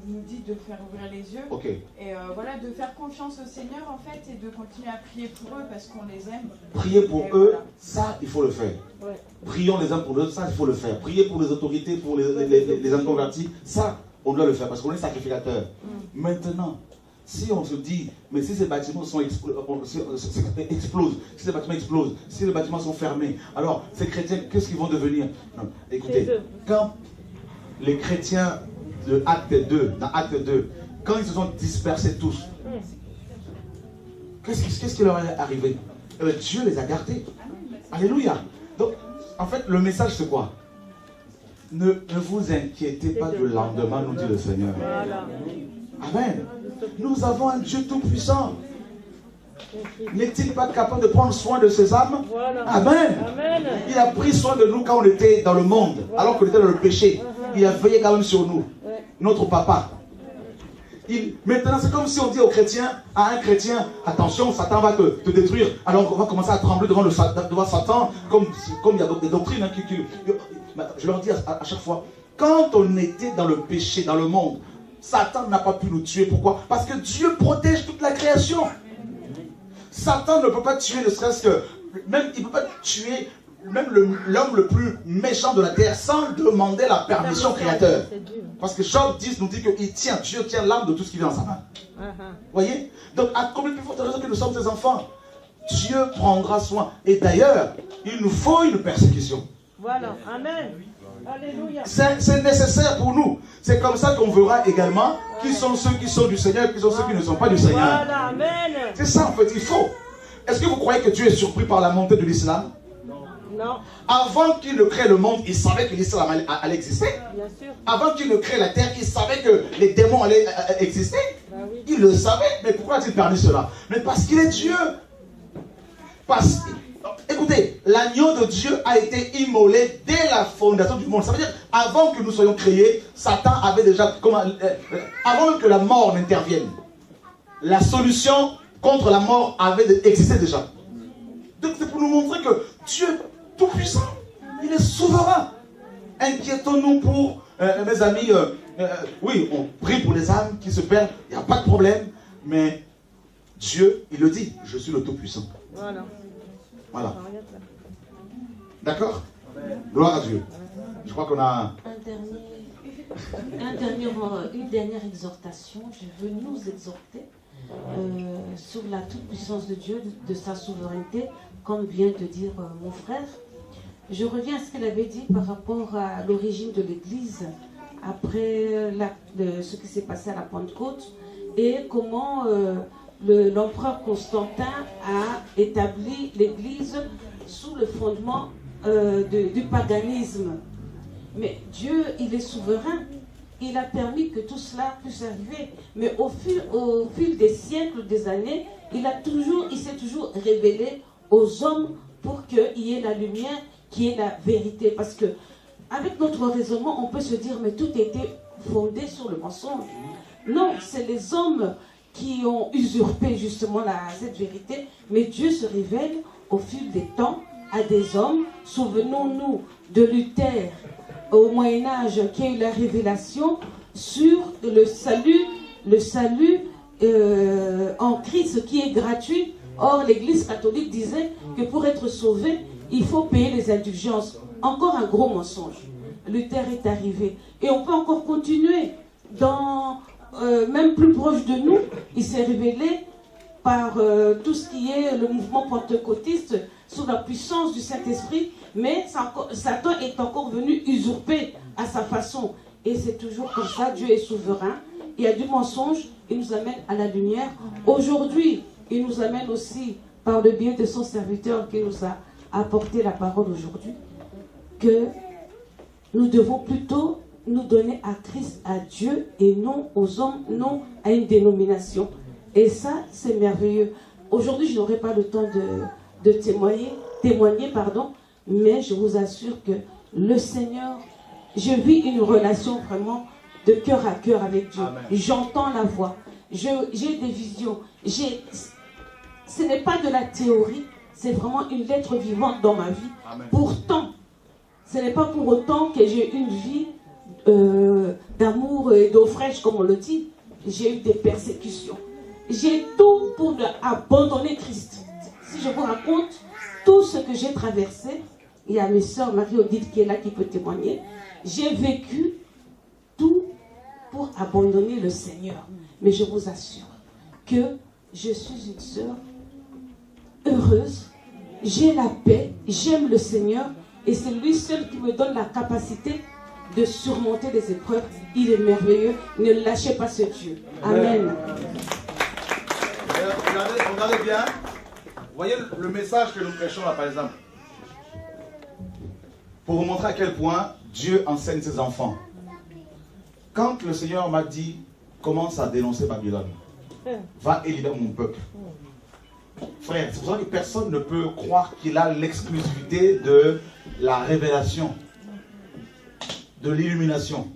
nous dit de faire ouvrir les yeux. Ok. Et voilà, de faire confiance au Seigneur en fait et de continuer à prier pour eux parce qu'on les aime. Prier pour eux, ça il faut le faire. Ouais. Prions les uns pour les autres, ça il faut le faire. Prier pour les autorités, pour les inconvertis, ça on doit le faire parce qu'on est sacrificateur. Maintenant, si on se dit, mais si ces bâtiments explosent, si ces bâtiments explosent, si les bâtiments sont fermés, alors ces chrétiens, qu'est-ce qu'ils vont devenir? Non. Écoutez, quand les chrétiens de dans Acte 2, quand ils se sont dispersés tous, qu'est-ce qui leur est arrivé? Dieu les a gardés. Alléluia. Donc, en fait, le message c'est quoi? Ne vous inquiétez pas du lendemain, nous dit le Seigneur. Amen. Nous avons un Dieu tout-puissant. N'est-il pas capable de prendre soin de ses âmes? Amen. Il a pris soin de nous quand on était dans le monde, alors qu'on était dans le péché. Il a veillé quand même sur nous. Notre papa. Maintenant, c'est comme si on dit aux chrétiens, à un chrétien, attention, Satan va te détruire. Alors on va commencer à trembler devant Satan, comme il y a des doctrines. Je leur dis à chaque fois, quand on était dans le péché, dans le monde, Satan n'a pas pu nous tuer. Pourquoi? Parce que Dieu protège toute la création. Satan ne peut pas tuer, ne serait-ce que... Même, il ne peut pas tuer même l'homme le plus méchant de la terre sans demander la permission au Créateur. Parce que Job 10 nous dit que Dieu tient l'âme de tout ce qui vient dans sa main. Voyez? Donc, à combien plus forte raison que nous sommes ses enfants, Dieu prendra soin. Et d'ailleurs, il nous faut une persécution. Voilà. Amen. Alléluia. C'est nécessaire pour nous. C'est comme ça qu'on verra également qui sont ceux qui sont du Seigneur et qui sont ceux qui ne sont pas du Seigneur. Voilà, amen. C'est ça en fait, il faut. Est-ce que vous croyez que Dieu est surpris par la montée de l'islam? Non. Avant qu'il ne crée le monde, il savait que l'islam allait exister. Bien sûr. Avant qu'il ne crée la terre, il savait que les démons allaient exister. Ben oui. Il le savait. Mais pourquoi a-t-il permis cela? Mais parce qu'il est Dieu. Écoutez, l'agneau de Dieu a été immolé dès la fondation du monde. Ça veut dire, avant que nous soyons créés, Satan avait déjà, avant même que la mort n'intervienne, la solution contre la mort avait existé déjà. Donc c'est pour nous montrer que Dieu est tout puissant, il est souverain. Inquiétons-nous pour, mes amis, oui, on prie pour les âmes qui se perdent, il n'y a pas de problème, mais Dieu, il le dit, je suis le Tout-Puissant. Voilà. Voilà. D'accord? Gloire à Dieu. Je crois qu'on a... Une dernière exhortation. Je veux nous exhorter sur la toute-puissance de Dieu, de sa souveraineté, comme vient de dire mon frère. Je reviens à ce qu'elle avait dit par rapport à l'origine de l'Église après ce qui s'est passé à la Pentecôte et comment l'empereur Constantin a établi l'Église sous le fondement du paganisme. Mais Dieu, il est souverain. Il a permis que tout cela puisse arriver. Mais au fil des siècles, des années, il s'est toujours révélé aux hommes pour qu'il y ait la lumière, qui est la vérité. Parce que avec notre raisonnement, on peut se dire, mais tout était fondé sur le mensonge. Non, c'est les hommes qui ont usurpé justement cette vérité. Mais Dieu se révèle au fil des temps à des hommes. Souvenons-nous de Luther au Moyen-Âge, qui a eu la révélation sur le salut en Christ qui est gratuit. Or, l'Église catholique disait que pour être sauvé, il faut payer les indulgences. Encore un gros mensonge. Luther est arrivé. Et on peut encore continuer. Même plus proche de nous, il s'est révélé par tout ce qui est le mouvement pentecôtiste sous la puissance du Saint-Esprit. Mais Satan est encore venu usurper à sa façon. Et c'est toujours comme ça. Dieu est souverain. Il y a du mensonge. Il nous amène à la lumière. Aujourd'hui, il nous amène aussi par le biais de son serviteur qui nous a apporté la parole aujourd'hui, que nous devons plutôt nous donner à Christ, à Dieu, et non aux hommes, non à une dénomination. Et ça, c'est merveilleux. Aujourd'hui, je n'aurai pas le temps de témoigner, mais je vous assure que le Seigneur, je vis une relation vraiment de cœur à cœur avec Dieu. J'entends la voix, j'ai des visions, ce n'est pas de la théorie, c'est vraiment une lettre vivante dans ma vie. Amen. Pourtant, ce n'est pas pour autant que j'ai une vie d'amour et d'eau fraîche, comme on le dit. J'ai eu des persécutions. J'ai tout pour abandonner Christ. Si je vous raconte tout ce que j'ai traversé, il y a mes soeurs Marie-Odile qui est là, qui peut témoigner. J'ai vécu tout pour abandonner le Seigneur. Mais je vous assure que je suis une sœur heureuse, j'ai la paix, j'aime le Seigneur et c'est lui seul qui me donne la capacité de surmonter les épreuves. Il est merveilleux, ne lâchez pas ce Dieu. Amen. Regardez bien, voyez le message que nous prêchons là par exemple. Pour vous montrer à quel point Dieu enseigne ses enfants. Quand le Seigneur m'a dit, commence à dénoncer Babylone, va et libère mon peuple. Frère, c'est pour ça que personne ne peut croire qu'il a l'exclusivité de la révélation, de l'illumination.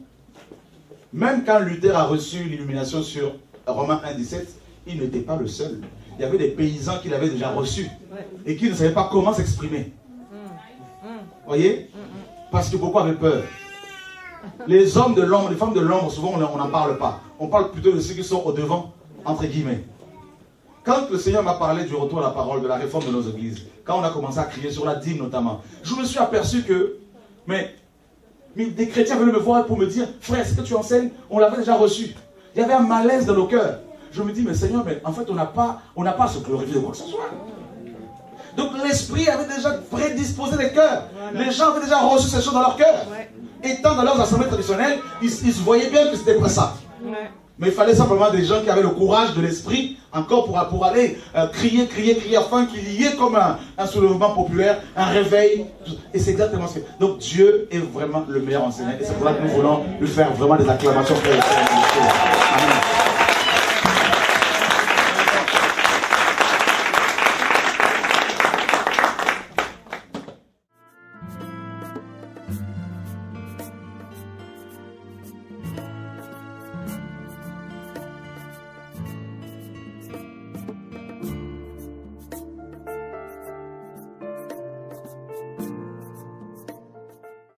Même quand Luther a reçu l'illumination sur Romains 1,17, il n'était pas le seul. Il y avait des paysans qui l'avaient déjà reçu et qui ne savaient pas comment s'exprimer. Voyez? Parce que beaucoup avaient peur. Les hommes de l'ombre, les femmes de l'ombre, souvent on n'en parle pas. On parle plutôt de ceux qui sont au devant, entre guillemets. Quand le Seigneur m'a parlé du retour à la parole, de la réforme de nos églises, quand on a commencé à crier sur la dîme notamment, je me suis aperçu que, mais des chrétiens venaient me voir pour me dire, frère, ce que tu enseignes, on l'avait déjà reçu. Il y avait un malaise dans nos cœurs. Je me dis, mais Seigneur, mais en fait, on n'a pas à se glorifier de quoi que ce soit. Donc l'Esprit avait déjà prédisposé les cœurs. Voilà. Les gens avaient déjà reçu ces choses dans leur cœur. Ouais. Étant dans leurs assemblées traditionnelles, ils se voyaient bien que c'était pas ça. Ouais. Mais il fallait simplement des gens qui avaient le courage de l'Esprit, encore pour aller crier, afin qu'il y ait comme un soulèvement populaire, un réveil. Et c'est exactement ce que... Donc Dieu est vraiment le meilleur enseignant. Et c'est pour ça que nous voulons lui faire vraiment des acclamations. Amen.